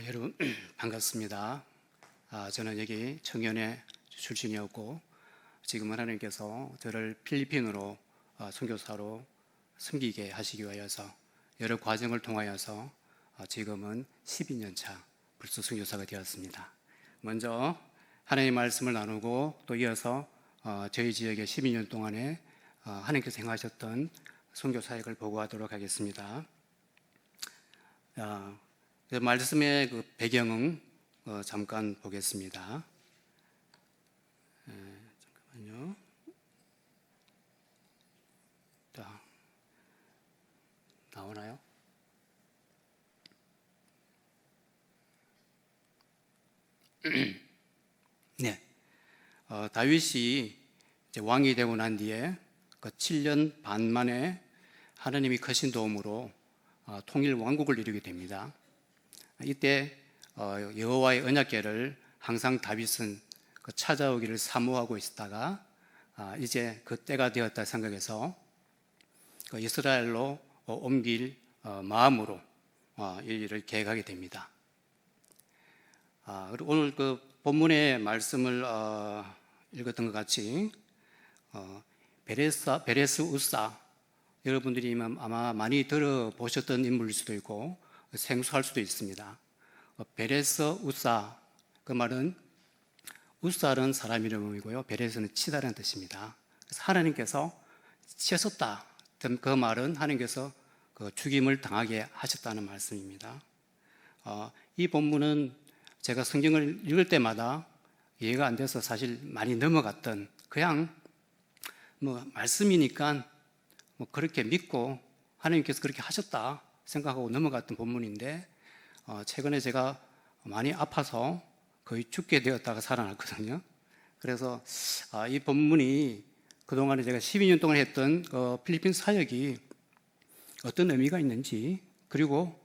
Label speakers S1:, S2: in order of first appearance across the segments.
S1: 여러분 반갑습니다. 저는 여기 청년의 출신이었고 지금 하나님께서 저를 필리핀으로 선교사로 섬기게 하시기 위하여서 여러 과정을 통하여서 지금은 12년 차 불소 선교사가 되었습니다. 먼저 하나님의 말씀을 나누고 또 이어서 저희 지역에 12년 동안에 하나님께서 행하셨던 선교 사역을 보고하도록 하겠습니다. 그 말씀의 그 배경은 잠깐 보겠습니다. 잠깐만요. 자, 나오나요? 네. 다윗이 이제 왕이 되고 난 뒤에 그 7년 반 만에 하나님이 크신 도움으로 통일 왕국을 이루게 됩니다. 이때 여호와의 언약궤를 항상 다윗은 찾아오기를 사모하고 있다가 이제 그 때가 되었다 생각해서 이스라엘로 옮길 마음으로 이 일을 계획하게 됩니다. 그리고 오늘 그 본문의 말씀을 읽었던 것 같이 베레스 우사, 여러분들이 아마 많이 들어보셨던 인물일 수도 있고 생소할 수도 있습니다. 베레스 우사, 그 말은 우사는 사람 이름이고요, 베레스는 치다라는 뜻입니다. 그래서 하나님께서 치셨다, 그 말은 하나님께서 그 죽임을 당하게 하셨다는 말씀입니다. 이 본문은 제가 성경을 읽을 때마다 이해가 안 돼서 사실 많이 넘어갔던, 그냥 말씀이니까 그렇게 믿고 하나님께서 그렇게 하셨다 생각하고 넘어갔던 본문인데, 최근에 제가 많이 아파서 거의 죽게 되었다가 살아났거든요. 그래서 이 본문이 그동안에 제가 12년 동안 했던 필리핀 사역이 어떤 의미가 있는지, 그리고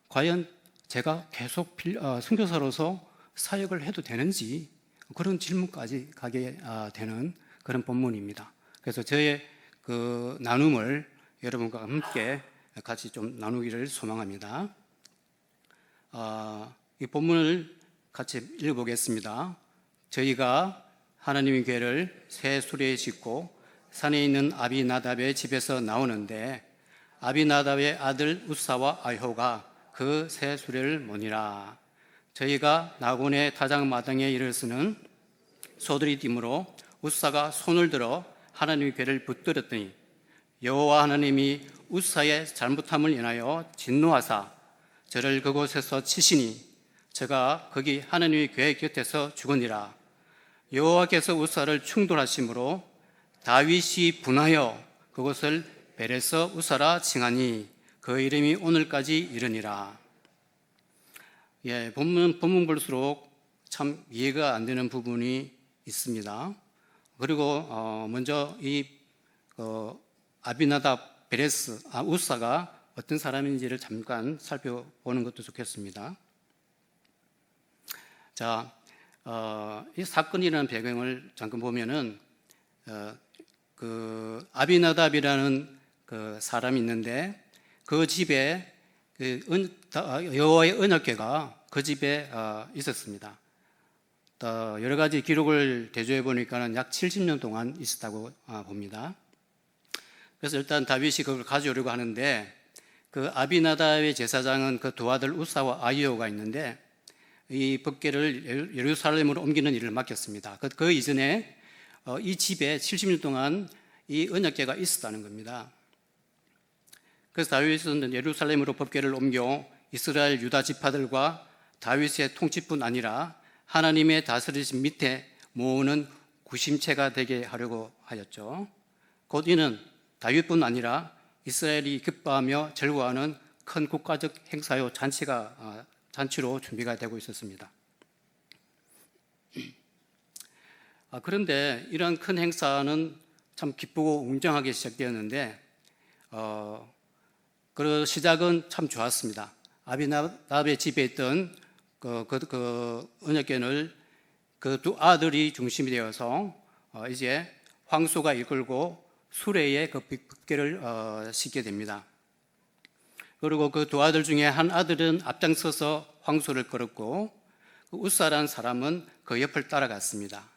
S1: 과연 제가 계속 선교사로서 사역을 해도 되는지, 그런 질문까지 가게 되는 그런 본문입니다. 그래서 저의 그 나눔을 여러분과 함께 같이 좀 나누기를 소망합니다. 이 본문을 같이 읽어보겠습니다. 저희가 하나님의 궤를 새 수레에 싣고 산에 있는 아비나답의 집에서 나오는데 아비나답의 아들 우사와 아효가 그 새 수레를 모니라. 저희가 나곤의 타작마당에 이르러서는 소들이 뛰므로 우사가 손을 들어 하나님의 궤를 붙들었더니 여호와 하나님이 우사의 잘못함을 인하여 진노하사 저를 그곳에서 치시니 제가 거기 하나님의 궤 곁에서 죽으니라. 여호와께서 우사를 충돌하심으로 다윗이 분하여 그곳을 베레스 우사라 칭하니 그 이름이 오늘까지 이르니라. 본문 볼수록 참 이해가 안 되는 부분이 있습니다. 그리고 먼저 이 아비나답 베레스 우사가 어떤 사람인지를 잠깐 살펴보는 것도 좋겠습니다. 자, 이 사건이라는 배경을 잠깐 보면은 그 아비나답이라는 그 사람이 있는데 그 집에 여호와의 언약궤가 그 집에 있었습니다. 여러 가지 기록을 대조해 보니까는 약 70년 동안 있었다고 봅니다. 그래서 일단 다윗이 그걸 가져오려고 하는데 그 아비나답의 제사장은 그 두 아들 우사와 아히오가 있는데 이 법궤를 예루살렘으로 옮기는 일을 맡겼습니다. 그 이전에 이 집에 70년 동안 이 언약궤가 있었다는 겁니다. 그래서 다윗은 예루살렘으로 법궤를 옮겨 이스라엘 유다 지파들과 다윗의 통치뿐 아니라 하나님의 다스리심 밑에 모으는 구심체가 되게 하려고 하였죠. 곧 이는 다윗뿐 아니라 이스라엘이 기뻐하며 즐거워하는 큰 국가적 행사요 잔치로 준비가 되고 있었습니다. 그런데 이런 큰 행사는 참 기쁘고 웅장하게 시작되었는데 그 시작은 참 좋았습니다. 아비나답의 집에 있던 그 언약궤를 그 두 아들이 중심이 되어서 이제 황소가 이끌고 수레에 그 법궤를 싣게 됩니다. 그리고 그 두 아들 중에 한 아들은 앞장서서 황소를 끌었고 그 웃사라는 사람은 그 옆을 따라갔습니다.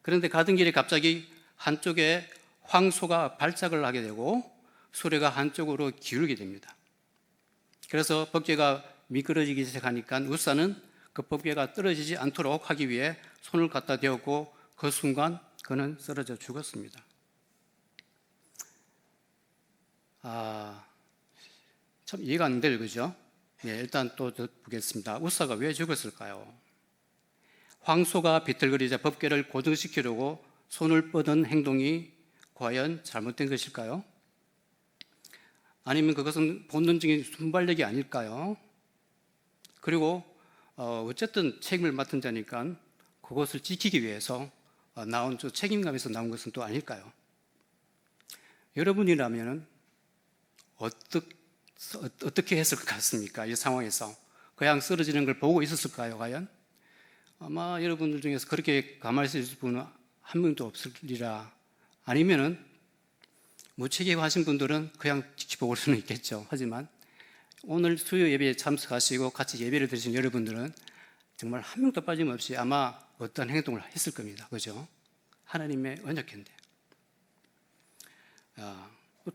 S1: 그런데 가던 길에 갑자기 한쪽에 황소가 발작을 하게 되고 수레가 한쪽으로 기울게 됩니다. 그래서 법궤가 미끄러지기 시작하니까 웃사는 그 법궤가 떨어지지 않도록 하기 위해 손을 갖다 대었고 그 순간 그는 쓰러져 죽었습니다. 참 이해가 안 돼요, 그죠? 네, 일단 또 보겠습니다. 웃사가 왜 죽었을까요? 황소가 비틀거리자 법궤를 고정시키려고 손을 뻗은 행동이 과연 잘못된 것일까요? 아니면 그것은 본능적인 순발력이 아닐까요? 그리고 어쨌든 책임을 맡은 자니까 그것을 지키기 위해서 나온 책임감에서 나온 것은 또 아닐까요? 여러분이라면 어떻게 했을 것 같습니까? 이 상황에서 그냥 쓰러지는 걸 보고 있었을까요? 과연? 아마 여러분들 중에서 그렇게 가만히 있을 분은 한 명도 없으리라. 아니면은 무책임하신 분들은 그냥 지켜볼 수는 있겠죠. 하지만 오늘 수요 예배에 참석하시고 같이 예배를 드리신 여러분들은 정말 한 명도 빠짐없이 아마 어떤 행동을 했을 겁니다. 그죠? 하나님의 언약인데.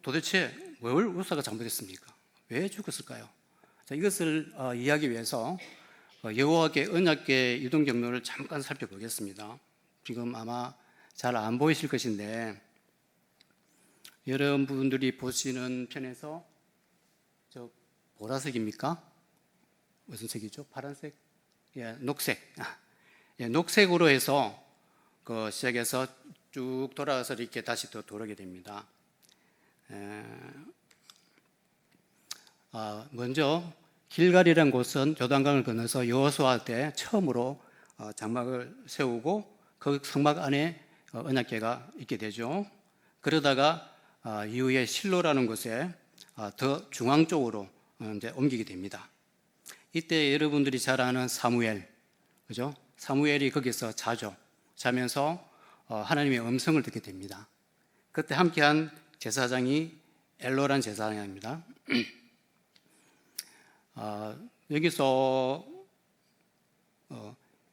S1: 도대체 뭘 웃사가 잘못했습니까? 왜 죽었을까요? 자, 이것을 이해하기 위해서 여호와께 언약궤 이동 경로를 잠깐 살펴보겠습니다. 지금 아마 잘 안 보이실 것인데 여러분들이 보시는 편에서 저 보라색입니까? 무슨 색이죠? 파란색? 예, 녹색. 예, 녹색으로 해서 시작해서 쭉 돌아와서 이렇게 다시 또 돌아오게 됩니다. 먼저 길갈이라는 곳은 요단강을 건너서 여호수아 때 처음으로 장막을 세우고 그 성막 안에 언약궤가 있게 되죠. 그러다가 이후에 실로라는 곳에 더 중앙 쪽으로 이제 옮기게 됩니다. 이때 여러분들이 잘 아는 사무엘, 그죠? 사무엘이 거기서 자면서 하나님의 음성을 듣게 됩니다. 그때 함께한 제사장이 엘로란 제사장입니다. 여기서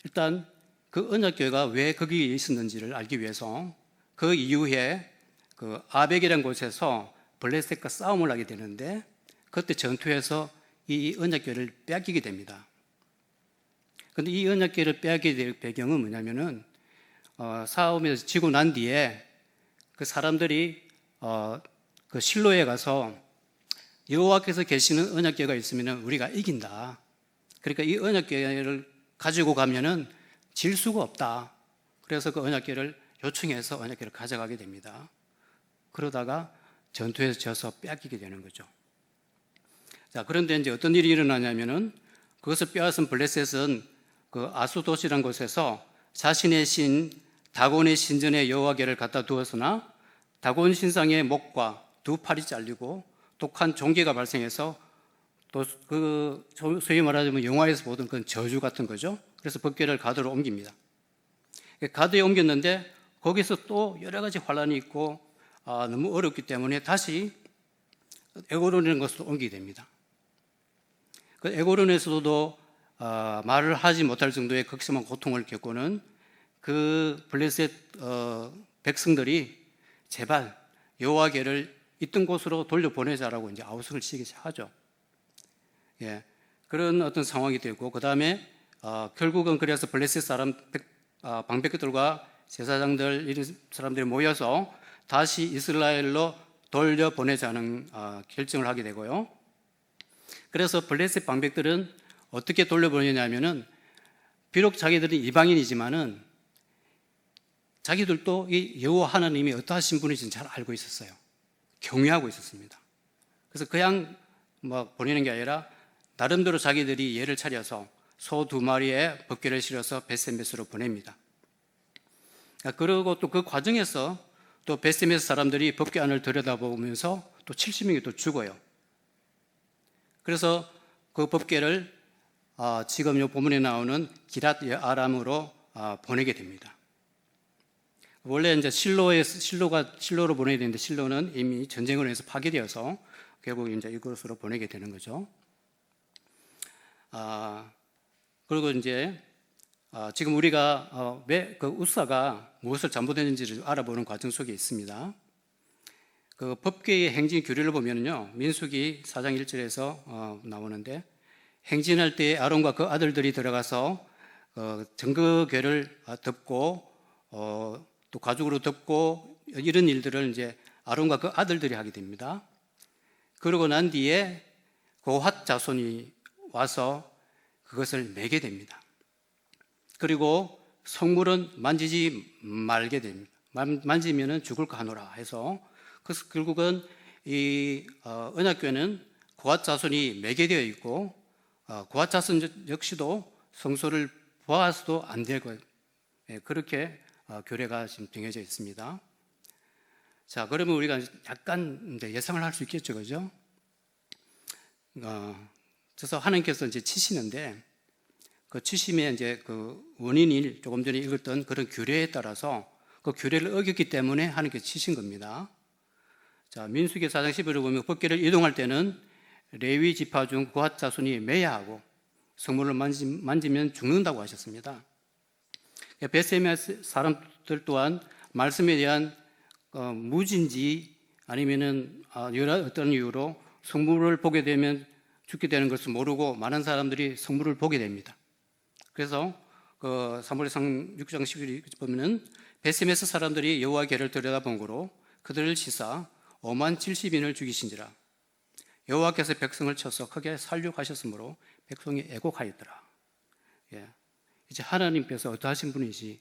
S1: 일단 그 언약궤가 왜 거기에 있었는지를 알기 위해서 그 이후에 그 아벡이라는 곳에서 블레셋과 싸움을 하게 되는데 그때 전투에서 이 언약궤를 빼앗기게 됩니다. 그런데 이 언약궤를 빼앗기게 될 배경은 뭐냐면은 싸움에서 지고 난 뒤에 그 사람들이 그 실로에 가서 여호와께서 계시는 언약궤가 있으면 우리가 이긴다. 그러니까 이 언약궤를 가지고 가면은 질 수가 없다. 그래서 그 언약궤를 요청해서 언약궤를 가져가게 됩니다. 그러다가 전투에서 져서 빼앗기게 되는 거죠. 자, 그런데 이제 어떤 일이 일어나냐면은 그것을 빼앗은 블레셋은 그 아수도시라는 곳에서 자신의 신 다곤의 신전에 여호와궤를 갖다 두었으나 다곤 신상의 목과 두 팔이 잘리고 독한 종기가 발생해서 또 그 소위 말하자면 영화에서 보던 그런 저주 같은 거죠. 그래서 법궤를 가드로 옮깁니다. 가드에 옮겼는데 거기서 또 여러 가지 환란이 있고 너무 어렵기 때문에 다시 에고론이라는 것으로 옮기게 됩니다. 그 에고론에서도 말을 하지 못할 정도의 극심한 고통을 겪고는 그 블레셋 백성들이 제발 여호와궤를 있던 곳으로 돌려보내자라고 이제 아우성을 치기 시작하죠. 예, 그런 어떤 상황이 되고 그 다음에 결국은 그래서 블레셋 사람 방백들과 제사장들 이런 사람들이 모여서 다시 이스라엘로 돌려보내자는 결정을 하게 되고요. 그래서 블레셋 방백들은 어떻게 돌려보내냐면은 비록 자기들은 이방인이지만은 자기들도 이 여호와 하나님이 어떠하신 분인지는 잘 알고 있었어요. 경외하고 있었습니다. 그래서 그냥 보내는 게 아니라 나름대로 자기들이 예를 차려서 소 2마리에 법궤를 실어서 벳세메스로 보냅니다. 그리고 또 그 과정에서 또 벳세메스 사람들이 법궤 안을 들여다보면서 또 70명이 또 죽어요. 그래서 그 법궤를 지금 이 본문에 나오는 기랏 아람으로 보내게 됩니다. 원래 이제 실로로 보내야 되는데 실로는 이미 전쟁을 해서 파괴되어서 결국 이제 이곳으로 보내게 되는 거죠. 그리고 이제 지금 우리가 왜 그 우사가 무엇을 잘못했는지를 알아보는 과정 속에 있습니다. 그 법궤의 행진 규례를 보면요, 민수기 4장 1절에서 나오는데, 행진할 때 아론과 그 아들들이 들어가서 증거궤를 덮고 또 가죽으로 덮고 이런 일들을 이제 아론과 그 아들들이 하게 됩니다. 그러고 난 뒤에 고핫 자손이 와서 그것을 매게 됩니다. 그리고 성물은 만지지 말게 됩니다. 만지면은 죽을까 하노라 해서, 그래서 결국은 이 언약궤는 고핫 자손이 매게 되어 있고, 고핫 자손 역시도 성소를 보아서도 안 될 거예요. 그렇게 규례가 지금 정해져 있습니다. 자, 그러면 우리가 약간 이제 예상을 할 수 있겠죠, 그죠? 그래서 하나님께서 이제 치시는데, 그 치심의 이제 그 원인이 조금 전에 읽었던 그런 규례에 따라서 그 규례를 어겼기 때문에 하나님께서 치신 겁니다. 자, 민수기 4장 11을 보면 법궤를 이동할 때는 레위 지파 중 고핫 자손이 매야 하고 성물을 만지면 죽는다고 하셨습니다. 베세메 사람들 또한 말씀에 대한 무진지 아니면은 여러 어떤 이유로 성물을 보게 되면 죽게 되는 것을 모르고 많은 사람들이 성물을 보게 됩니다. 그래서 그 사무엘상 6장 11절 보면은 베세메스 사람들이 여호와 궤를 들여다본 거로 그들을 치사 5만 70인을 죽이신지라. 여호와께서 백성을 쳐서 크게 살육하셨으므로 백성이 애곡하였더라. 예. 이제 하나님께서 어떠하신 분인지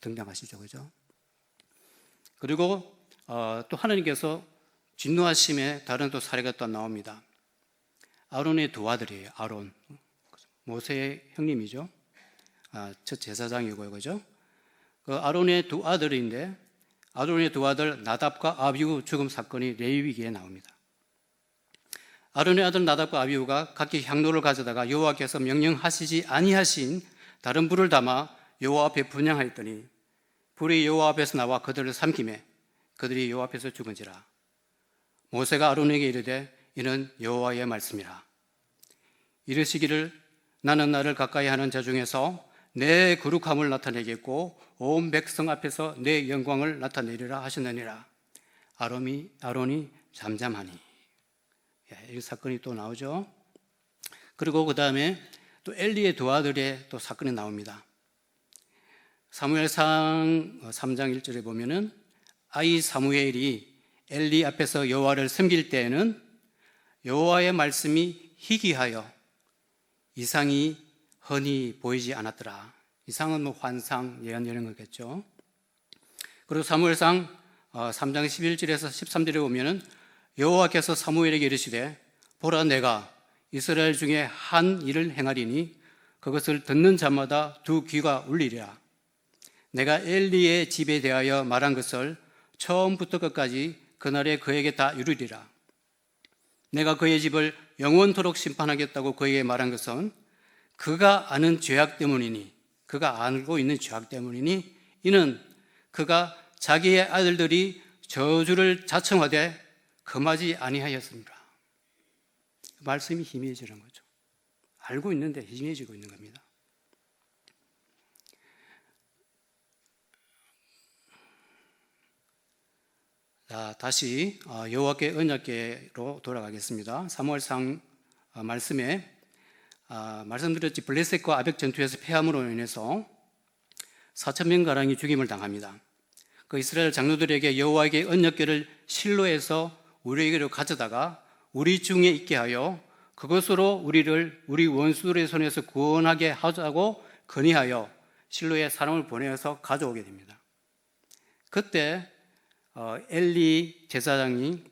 S1: 등장하시죠, 그죠? 그리고 또 하나님께서 진노하심에 다른 또 사례가 또 나옵니다. 아론의 두 아들이에요. 아론, 모세의 형님이죠. 첫 제사장이고요, 그죠? 그 아론의 두 아들인데, 아론의 두 아들 나답과 아비후 죽음 사건이 레위기에 나옵니다. 아론의 아들 나답과 아비후가 각기 향로를 가져다가 여호와께서 명령하시지 아니하신 다른 불을 담아 여호와 앞에 분향하였더니 불이 여호와 앞에서 나와 그들을 삼키매 그들이 여호와 앞에서 죽은지라. 모세가 아론에게 이르되 이는 여호와의 말씀이라. 이르시기를 나는 나를 가까이 하는 자 중에서 내 거룩함을 나타내겠고 온 백성 앞에서 내 영광을 나타내리라 하셨느니라. 아론이 잠잠하니. 이 사건이 또 나오죠. 그리고 그 다음에 또 엘리의 두 아들의 또 사건이 나옵니다. 사무엘상 3장 1절에 보면은 아이 사무엘이 엘리 앞에서 여호와를 섬길 때에는 여호와의 말씀이 희귀하여 이상이 흔히 보이지 않았더라. 이상은 뭐 환상, 예언 이런 거겠죠. 그리고 사무엘상 3장 11절에서 13절에 보면은 여호와께서 사무엘에게 이르시되 보라 내가 이스라엘 중에 한 일을 행하리니 그것을 듣는 자마다 두 귀가 울리리라. 내가 엘리의 집에 대하여 말한 것을 처음부터 끝까지 그날에 그에게 다 이루리라. 내가 그의 집을 영원토록 심판하겠다고 그에게 말한 것은 그가 아는 죄악 때문이니, 그가 알고 있는 죄악 때문이니, 이는 그가 자기의 아들들이 저주를 자청하되 금하지 아니하였습니다. 말씀이 희미해지는 거죠. 알고 있는데 희미해지고 있는 겁니다. 자, 다시 여호와께 언약궤로 돌아가겠습니다. 사무엘상 말씀에 말씀드렸지 블레셋과 아벡 전투에서 패함으로 인해서 4,000명가량이 죽임을 당합니다. 그 이스라엘 장로들에게 여호와에게 언약궤를 실로에서 우리에게로 가져다가 우리 중에 있게 하여 그것으로 우리를 우리 원수들의 손에서 구원하게 하자고 건의하여 실로에 사람을 보내어서 가져오게 됩니다. 그때 엘리 제사장이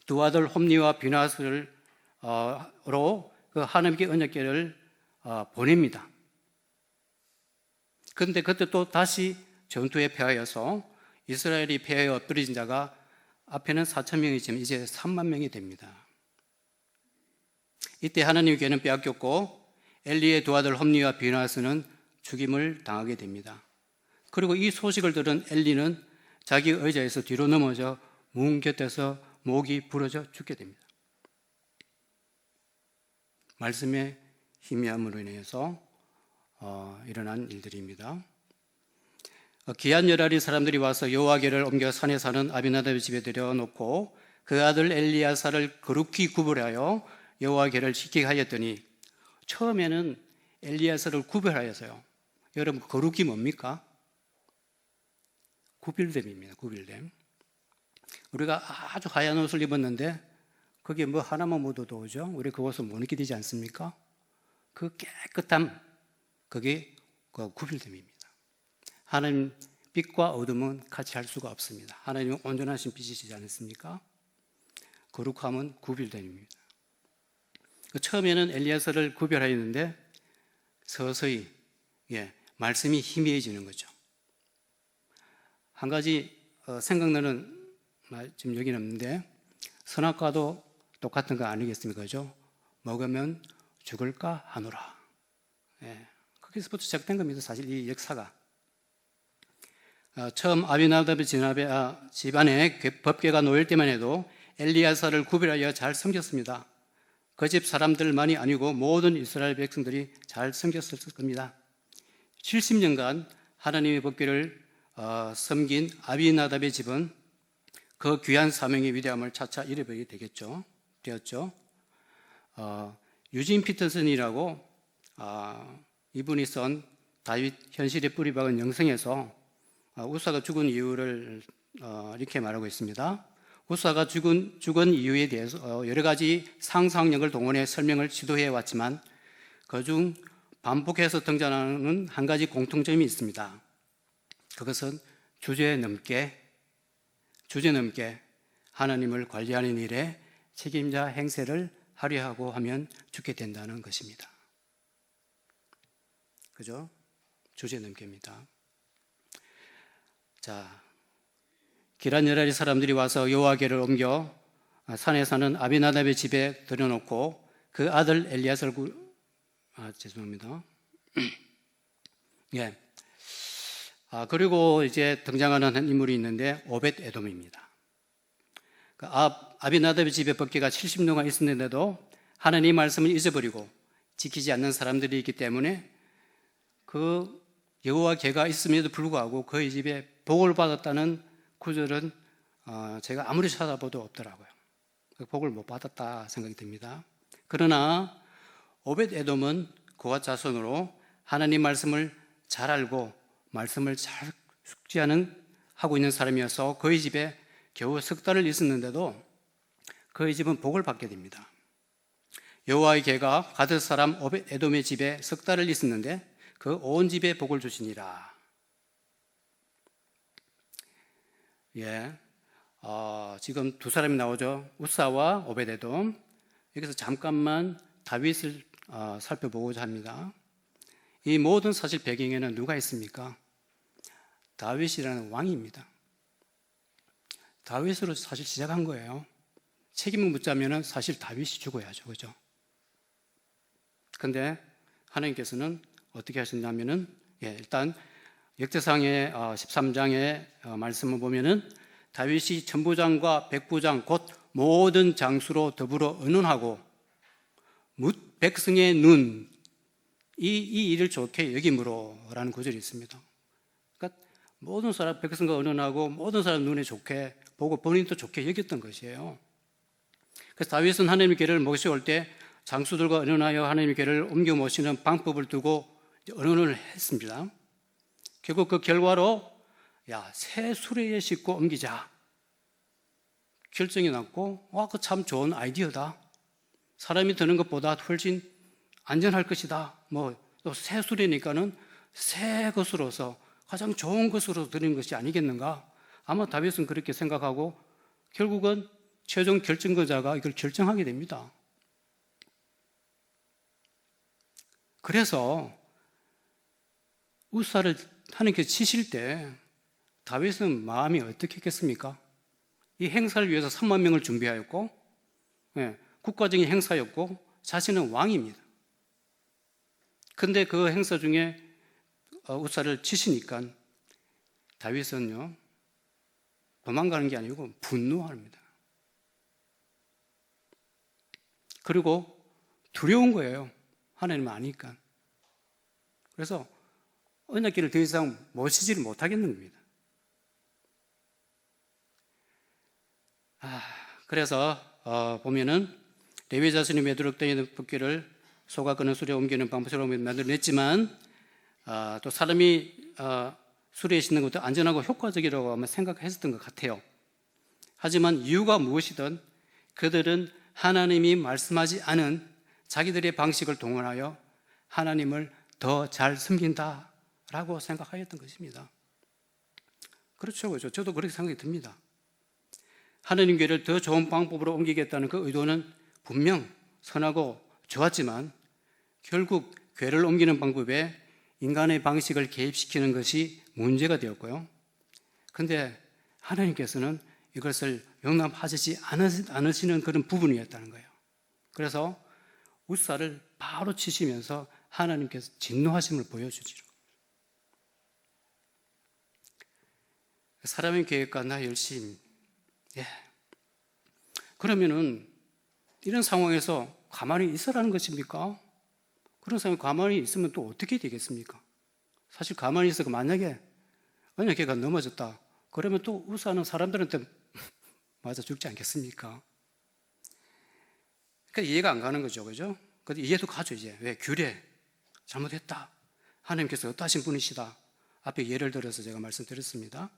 S1: 두 아들 홈니와 비나스로 그 하나님께 언약궤를 보냅니다. 그런데 그때 또 다시 전투에 패하여서 이스라엘이 패하여 엎드려진 자가 앞에는 4,000명이지만 이제 3만 명이 됩니다. 이때 하나님의 궤는 빼앗겼고 엘리의 두 아들 홈니와 비나스는 죽임을 당하게 됩니다. 그리고 이 소식을 들은 엘리는 자기 의자에서 뒤로 넘어져 문 곁에서 목이 부러져 죽게 됩니다. 말씀의 희미함으로 인해서 일어난 일들입니다. 기한 열알이 사람들이 와서 여호와궤를 옮겨 산에 사는 아비나답의 집에 들여놓고 그 아들 엘리야사를 거룩히 구별하여 여호와궤를 지키게 하였더니, 처음에는 엘리야사를 구별하여서요. 여러분, 거룩이 뭡니까? 구별됨입니다. 구별됨. 우리가 아주 하얀 옷을 입었는데 거기에 뭐 하나만 묻어도 오죠. 우리 그 옷을 못 입게 되지 않습니까? 그 깨끗함, 그게 그 구별됨입니다. 하나님 빛과 어둠은 같이 할 수가 없습니다. 하나님은 온전하신 빛이시지 않습니까? 거룩함은 구별됨입니다. 처음에는 엘리야사를 구별하였는데 서서히 말씀이 희미해지는 거죠. 한 가지 생각나는 지금 여기는 없는데, 선악과도 똑같은 거 아니겠습니까? 그죠? 먹으면 죽을까 하노라. 거기서부터 시작된 겁니다. 사실 이 역사가. 처음 아비나답의 집안에 법궤가 놓일 때만 해도 엘리야사를 구별하여 잘 섬겼습니다. 그 집 사람들만이 아니고 모든 이스라엘 백성들이 잘 섬겼을 겁니다. 70년간 하나님의 법궤를 섬긴 아비나답의 집은 그 귀한 사명의 위대함을 차차 잃어버리게 되었죠. 유진 피터슨이라고 이분이 쓴 다윗 현실의 뿌리 박은 영성에서 우사가 죽은 이유를 이렇게 말하고 있습니다. 우사가 죽은 이유에 대해서 여러 가지 상상력을 동원해 설명을 시도해 왔지만 그중 반복해서 등장하는 한 가지 공통점이 있습니다. 그것은 주제넘게 하나님을 관리하는 일에 책임자 행세를 하려 하고 하면 죽게 된다는 것입니다. 그죠? 주제넘게입니다. 자, 기란 열알이 사람들이 와서 여호와궤를 옮겨 산에 사는 아비나답의 집에 들여놓고 그 아들 엘리야사를 죄송합니다. 그리고 이제 등장하는 한 인물이 있는데 오벳 에돔입니다. 아비나답의 집에 법궤가 70년간 있었는데도 하나님의 말씀을 잊어버리고 지키지 않는 사람들이 있기 때문에 그 여호와궤가 있음에도 불구하고 그의 집에 복을 받았다는 구절은 제가 아무리 찾아봐도 없더라고요. 복을 못 받았다 생각이 듭니다. 그러나 오벳 에돔은 그와 자손으로 하나님 말씀을 잘 알고 말씀을 잘 하고 있는 사람이어서 그의 집에 겨우 석 달을 있었는데도 그의 집은 복을 받게 됩니다. 여호와의 궤가 가드 사람 오벳 에돔의 집에 석 달을 있었는데 그 온 집에 복을 주시니라. 지금 두 사람이 나오죠. 우사와 오벳 에돔. 여기서 잠깐만 다윗을 살펴보고자 합니다. 이 모든 사실 배경에는 누가 있습니까? 다윗이라는 왕입니다. 다윗으로 사실 시작한 거예요. 책임을 묻자면 사실 다윗이 죽어야죠. 그죠? 근데 하나님께서는 어떻게 하셨냐면은, 일단 역대상의 13장의 말씀을 보면은 다윗이 천부장과 백부장 곧 모든 장수로 더불어 의논하고 뭇 백성의 눈, 이 일을 좋게 여김으로라는 구절이 있습니다. 그러니까 모든 사람 백성과 의논하고 모든 사람 눈에 좋게 보고 본인도 좋게 여겼던 것이에요. 그래서 다윗은 하나님의 궤를 모셔올 때 장수들과 의논하여 하나님의 궤를 옮겨 모시는 방법을 두고 의논을 했습니다. 결국 그 결과로 새 수레에 싣고 옮기자 결정이 났고, 그 참 좋은 아이디어다. 사람이 드는 것보다 훨씬 안전할 것이다. 또 새 수레니까는 새 것으로서 가장 좋은 것으로 드리는 것이 아니겠는가? 아마 다윗은 그렇게 생각하고 결국은 최종 결정권자가 이걸 결정하게 됩니다. 그래서 우사를 하나님께서 치실 때 다윗은 마음이 어떻게 했겠습니까? 이 행사를 위해서 3만 명을 준비하였고, 국가적인 행사였고 자신은 왕입니다. 근데 그 행사 중에 우사를 치시니까 다윗은요 도망가는 게 아니고 분노합니다. 그리고 두려운 거예요. 하나님을 아니까. 그래서 언약궤를 더 이상 모시지를 못하겠는 겁니다. 그래서 보면은 레위 자손이 매도록 되어 붓기를 소가 끄는 수레에 옮기는 방법으로 만들어냈지만 또 사람이 수레에 싣는 것도 안전하고 효과적이라고 아마 생각했었던 것 같아요. 하지만 이유가 무엇이든 그들은 하나님이 말씀하지 않은 자기들의 방식을 동원하여 하나님을 더 잘 섬긴다라고 생각하였던 것입니다. 그렇죠. 저도 그렇게 생각이 듭니다. 하나님 궤를 더 좋은 방법으로 옮기겠다는 그 의도는 분명 선하고 좋았지만 결국 궤를 옮기는 방법에 인간의 방식을 개입시키는 것이 문제가 되었고요. 그런데 하나님께서는 이것을 용납하시지 않으시는 그런 부분이었다는 거예요. 그래서 우사를 바로 치시면서 하나님께서 진노하심을 보여주지요. 사람의 계획과 나의 열심. 그러면은 이런 상황에서 가만히 있으라는 것입니까? 그런 상황에 가만히 있으면 또 어떻게 되겠습니까? 사실 가만히 있어서 만약에 언약궤가 넘어졌다. 그러면 또 우사는 사람들한테 맞아 죽지 않겠습니까? 그러니까 이해가 안 가는 거죠. 그죠? 근데 이해도 가죠, 이제. 왜? 규례. 잘못했다. 하나님께서 어떠하신 분이시다. 앞에 예를 들어서 제가 말씀드렸습니다.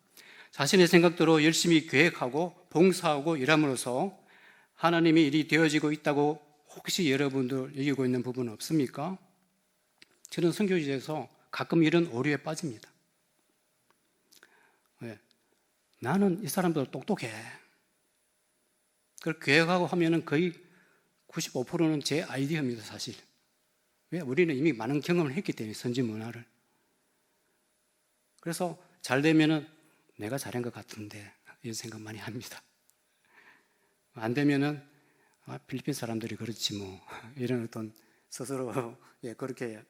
S1: 자신의 생각대로 열심히 계획하고 봉사하고 일함으로써 하나님의 일이 되어지고 있다고 혹시 여러분들 여기고 있는 부분은 없습니까? 저는 선교지에서 가끔 이런 오류에 빠집니다. 왜? 나는 이 사람들 똑똑해. 그걸 계획하고 하면은 거의 95%는 제 아이디어입니다, 사실. 왜? 우리는 이미 많은 경험을 했기 때문에, 선지 문화를. 그래서 잘 되면은 내가 잘한 것 같은데, 이런 생각 많이 합니다. 안 되면은, 필리핀 사람들이 그렇지 뭐, 이런 어떤 스스로, 그렇게,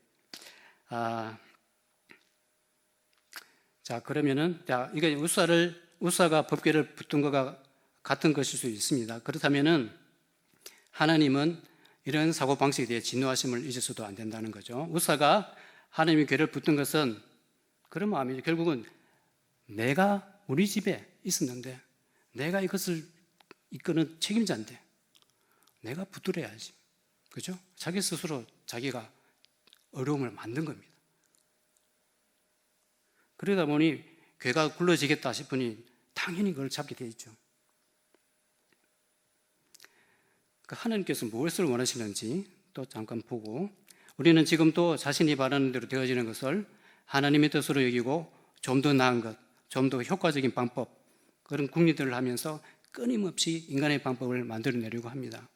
S1: 자, 그러면은, 이게 우사가 법궤를 붙든 것과 같은 것일 수 있습니다. 그렇다면은, 하나님은 이런 사고방식에 대해 진노하심을 잊어서도 안 된다는 거죠. 우사가 하나님의 궤를 붙든 것은 그런 마음이죠. 결국은 내가 우리 집에 있었는데 내가 이것을 이끄는 책임자인데 내가 붙들어야지. 그죠? 자기 스스로 자기가 어려움을 만든 겁니다. 그러다 보니 궤가 굴러지겠다 싶으니 당연히 그걸 잡게 돼 있죠. 하나님께서 무엇을 원하시는지 또 잠깐 보고 우리는 지금 또 자신이 바라는 대로 되어지는 것을 하나님의 뜻으로 여기고 좀 더 나은 것, 좀 더 효과적인 방법 그런 궁리들을 하면서 끊임없이 인간의 방법을 만들어내려고 합니다.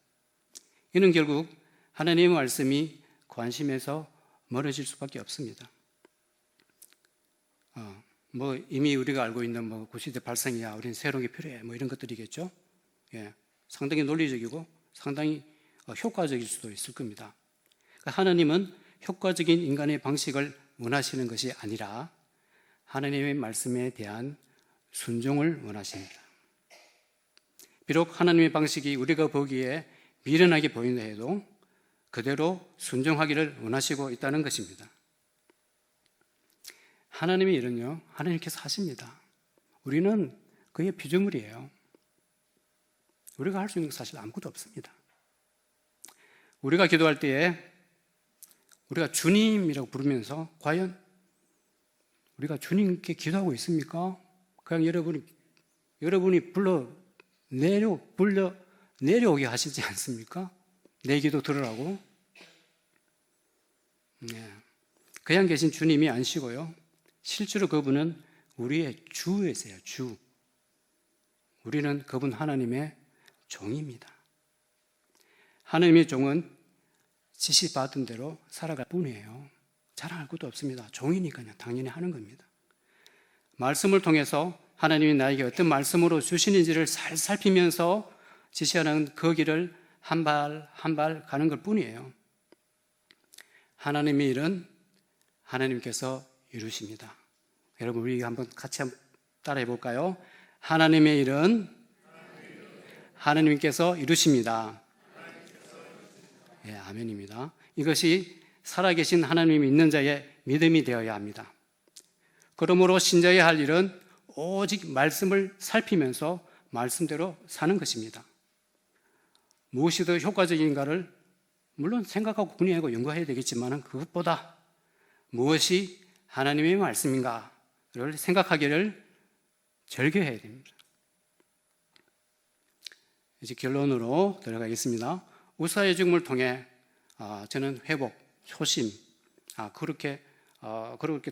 S1: 이는 결국 하나님의 말씀이 관심에서 멀어질 수밖에 없습니다. 이미 우리가 알고 있는 구시대 발상이야, 우리는 새로운 게 필요해, 이런 것들이겠죠. 상당히 논리적이고 상당히 효과적일 수도 있을 겁니다. 하나님은 효과적인 인간의 방식을 원하시는 것이 아니라 하나님의 말씀에 대한 순종을 원하십니다. 비록 하나님의 방식이 우리가 보기에 미련하게 보인다 해도 그대로 순종하기를 원하시고 있다는 것입니다. 하나님의 일은요, 하나님께서 하십니다. 우리는 그의 피조물이에요. 우리가 할 수 있는 게 사실 아무것도 없습니다. 우리가 기도할 때에 우리가 주님이라고 부르면서 과연 우리가 주님께 기도하고 있습니까? 그냥 여러분이 불러 내려오게 하시지 않습니까? 내 기도 들으라고. 그냥 계신 주님이 아니시고요. 실제로 그분은 우리의 주이세요, 주. 우리는 그분 하나님의 종입니다. 하나님의 종은 지시받은 대로 살아갈 뿐이에요. 자랑할 것도 없습니다. 종이니까요. 당연히 하는 겁니다. 말씀을 통해서 하나님이 나에게 어떤 말씀으로 주시는지를 잘 살피면서 지시하는 그 길을 한 발 한 발 가는 것 뿐이에요. 하나님의 일은 하나님께서 이루십니다. 여러분 우리 한번 같이 따라해 볼까요? 하나님의 일은 하나님께서 이루십니다. 예, 아멘입니다. 이것이 살아계신 하나님이 있는 자의 믿음이 되어야 합니다. 그러므로 신자의 할 일은 오직 말씀을 살피면서 말씀대로 사는 것입니다. 무엇이 더 효과적인가를 물론 생각하고 분해하고 연구해야 되겠지만 그것보다 무엇이 하나님의 말씀인가를 생각하기를 절개해야 됩니다. 이제 결론으로 들어가겠습니다. 우사의 죽음을 통해 저는 회복, 효심, 그렇게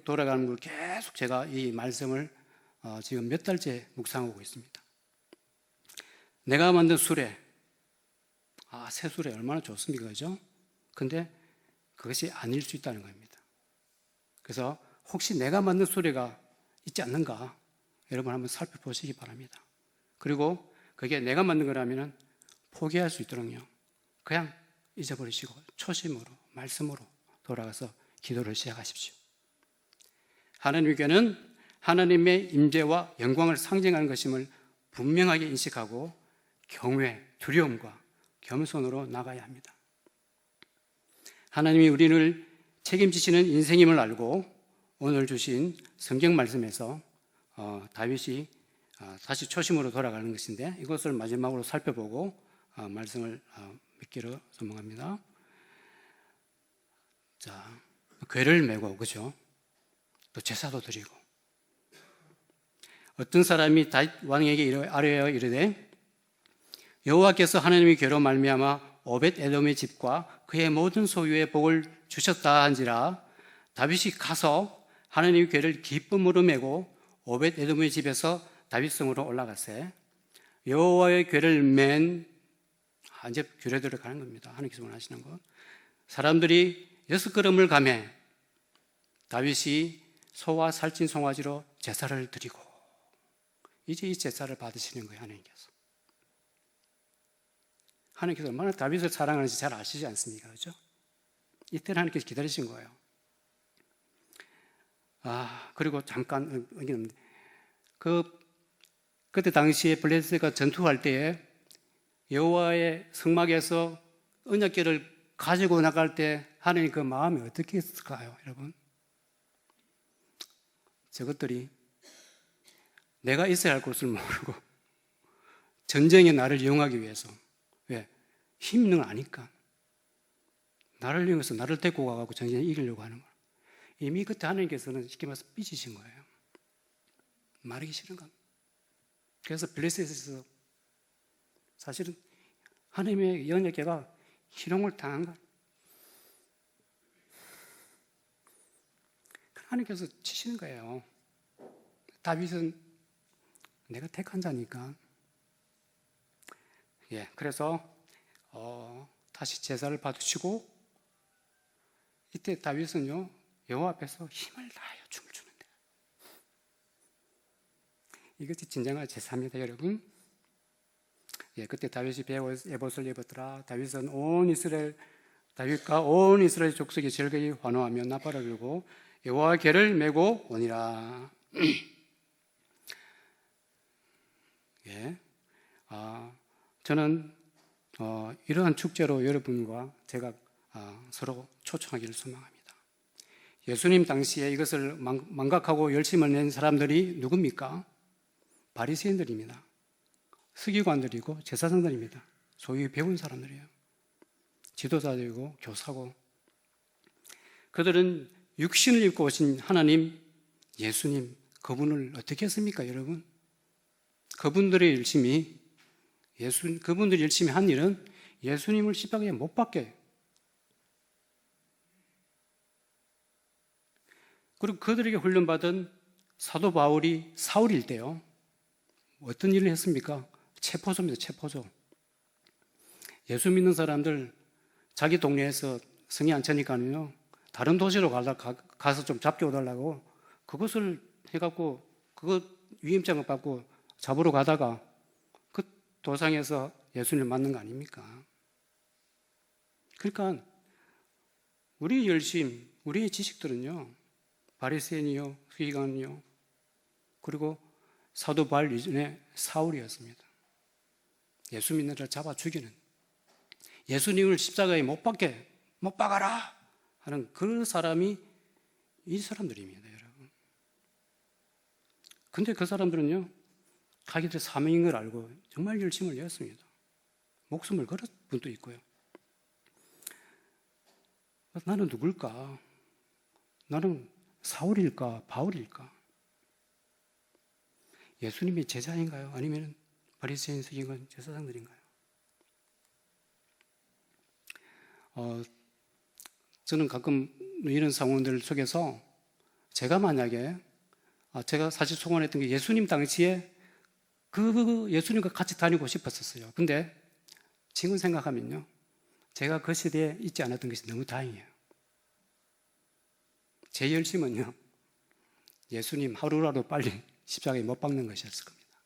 S1: 돌아가는 걸 계속 제가 이 말씀을 지금 몇 달째 묵상하고 있습니다. 내가 만든 수레, 새 수레 얼마나 좋습니까, 그죠? 근데 그것이 아닐 수 있다는 겁니다. 그래서 혹시 내가 만든 수레가 있지 않는가, 여러분 한번 살펴보시기 바랍니다. 그리고 그게 내가 만든 거라면 포기할 수 있도록요, 그냥 잊어버리시고 초심으로, 말씀으로 돌아가서 기도를 시작하십시오. 하나님께는 하나님의 임재와 영광을 상징하는 것임을 분명하게 인식하고 경외, 두려움과 겸손으로 나가야 합니다. 하나님이 우리를 책임지시는 인생임을 알고 오늘 주신 성경 말씀에서 다윗이 다시 초심으로 돌아가는 것인데, 이것을 마지막으로 살펴보고 말씀을 맺기로 소망합니다. 자, 궤를 메고, 그죠? 또 제사도 드리고. 어떤 사람이 다윗 왕에게 아뢰어 이르되, 여호와께서 하나님의 궤로 말미암아 오벳 에돔의 집과 그의 모든 소유에 복을 주셨다 한지라, 다윗이 가서 하나님의 궤를 기쁨으로 메고 오벳 에돔의 집에서 다윗성으로 올라가세. 여호와의 궤를 맨, 이제 궤로 들어가는 겁니다. 하나님께서 원하시는 것. 사람들이 6걸음을 가매 다윗이 소와 살찐 송아지로 제사를 드리고, 이제 이 제사를 받으시는 거예요. 하나님께서 얼마나 다윗을 사랑하는지 잘 아시지 않습니까? 그렇죠? 이때는 하나님께서 기다리신 거예요. 그리고 잠깐 그때 당시에 블레셋과 전투할 때에 여호와의 성막에서 언약궤를 가지고 나갈 때 하나님 그 마음이 어떻게 했을까요, 여러분? 저것들이 내가 있어야 할 곳을 모르고 전쟁에 나를 이용하기 위해서, 왜? 힘 있는 걸 아니까 나를 이용해서 나를 데리고 가고 전쟁에 이기려고 하는 거예요. 이미 그때 하나님께서는 쉽게 말해서 삐지신 거예요. 말하기 싫은 겁니다. 그래서 블레셋에서 사실은 하나님의 언약궤가 희롱을 당한 거예요. 하나님께서 치시는 거예요. 다윗은 내가 택한 자니까. 그래서 다시 제사를 받으시고, 이때 다윗은요 여호와 앞에서 힘을 다하여 춤을 추는데, 이것이 진정한 제사입니다, 여러분. 그때 다윗이 에봇을 입었더라. 다윗과 온 이스라엘 족속이 즐거이 환호하며 나팔을 불고 여호와의 궤를 메고 오니라. 저는 이러한 축제로 여러분과 제가 서로 초청하기를 소망합니다. 예수님 당시에 이것을 망각하고 열심을 낸 사람들이 누굽니까? 바리새인들입니다. 서기관들이고 제사장들입니다. 소위 배운 사람들이에요. 지도자들이고 교사고. 그들은 육신을 입고 오신 하나님, 예수님, 그분을 어떻게 했습니까, 여러분? 그분들이 열심히 한 일은 예수님을 십자가에 못 박게. 그리고 그들에게 훈련받은 사도 바울이 사울일 때요, 어떤 일을 했습니까? 체포소입니다, 체포소. 예수 믿는 사람들 자기 동네에서 성이 안 차니까요, 다른 도시로 가서 좀 잡혀오달라고 그것을 해갖고 그것 위임장을 받고 잡으러 가다가 그 도상에서 예수님을 만난 거 아닙니까? 그러니까 우리의 열심, 우리의 지식들은요, 바리새인이요, 서기관이요, 그리고 사도 바울 이전에 사울이었습니다. 예수 믿는 자를 잡아 죽이는, 예수님을 십자가에 못 박아라 하는 그 사람이 이 사람들입니다, 여러분. 근데 그 사람들은요, 자기들의 사명인 걸 알고 정말 열심을 내었습니다. 목숨을 걸은 분도 있고요. 나는 누굴까? 나는 사울일까? 바울일까? 예수님이 제자인가요? 아니면 바리새인 서기관 제사장들인가요? 저는 가끔 이런 상황들 속에서 제가 만약에 제가 사실 소원했던 게 예수님 당시에 그 예수님과 같이 다니고 싶었었어요. 근데 지금 생각하면요, 제가 그 시대에 있지 않았던 것이 너무 다행이에요. 제 열심은요, 예수님 하루라도 빨리 십자가에 못 박는 것이었을 겁니다.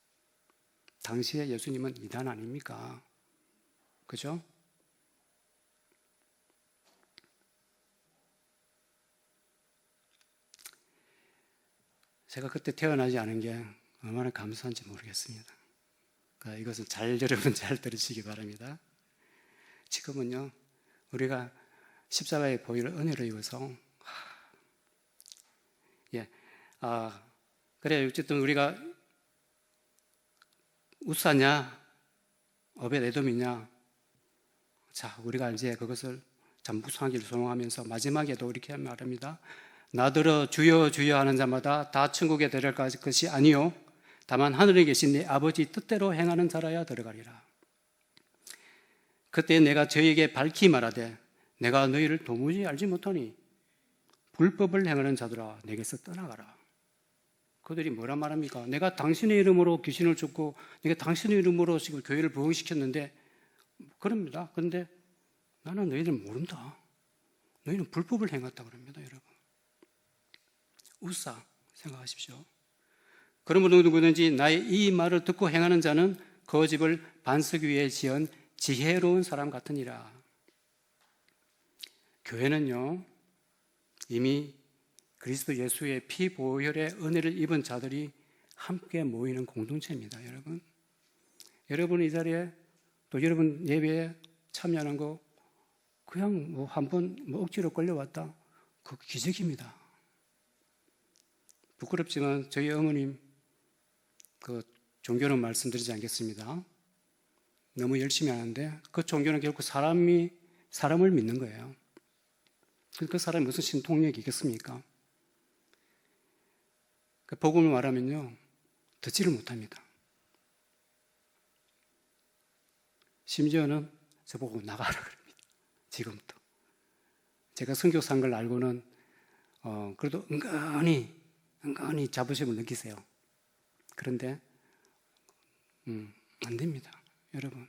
S1: 당시에 예수님은 이단 아닙니까? 그죠? 제가 그때 태어나지 않은 게 얼마나 감사한지 모르겠습니다. 그러니까 이것은 여러분 잘 들으시기 바랍니다. 지금은요, 우리가 십자가의 보혈 은혜를 입어서 그래 어쨌든 우리가 우사냐 오벳에돔이냐, 자 우리가 이제 그것을 참 무상하기를 소망하면서 마지막에도 이렇게 말합니다. 나더러 주여 주여 하는 자마다 다 천국에 들어갈 것이 아니요 다만 하늘에 계신 네 아버지 뜻대로 행하는 자라야 들어가리라. 그때 내가 저에게 밝히 말하되 내가 너희를 도무지 알지 못하니 불법을 행하는 자들아 내게서 떠나가라. 그들이 뭐라 말합니까? 내가 당신의 이름으로 귀신을 쫓고 내가 당신의 이름으로 지금 교회를 부흥시켰는데 그럽니다. 그런데 나는 너희들 모른다. 너희는 불법을 행했다 그럽니다, 여러분. 우사 생각하십시오. 그러므로 누구든지 나의 이 말을 듣고 행하는 자는 그 집을 반석 위에 지은 지혜로운 사람 같으니라. 교회는요, 이미 그리스도 예수의 피 보혈의 은혜를 입은 자들이 함께 모이는 공동체입니다, 여러분. 여러분 이 자리에 또 여러분 예배에 참여하는 거 그냥 뭐 한번 억지로 끌려왔다, 그 기적입니다. 부끄럽지만 저희 어머님 그 종교는 말씀드리지 않겠습니다. 너무 열심히 하는데 그 종교는 결국 사람을 믿는 거예요. 그 사람이 무슨 신통력이 있겠습니까? 그 복음을 말하면요, 듣지를 못합니다. 심지어는 저보고 나가라 그럽니다. 지금부터. 제가 선교사인 걸 알고는 그래도 은근히 자부심을 느끼세요. 그런데 안 됩니다, 여러분.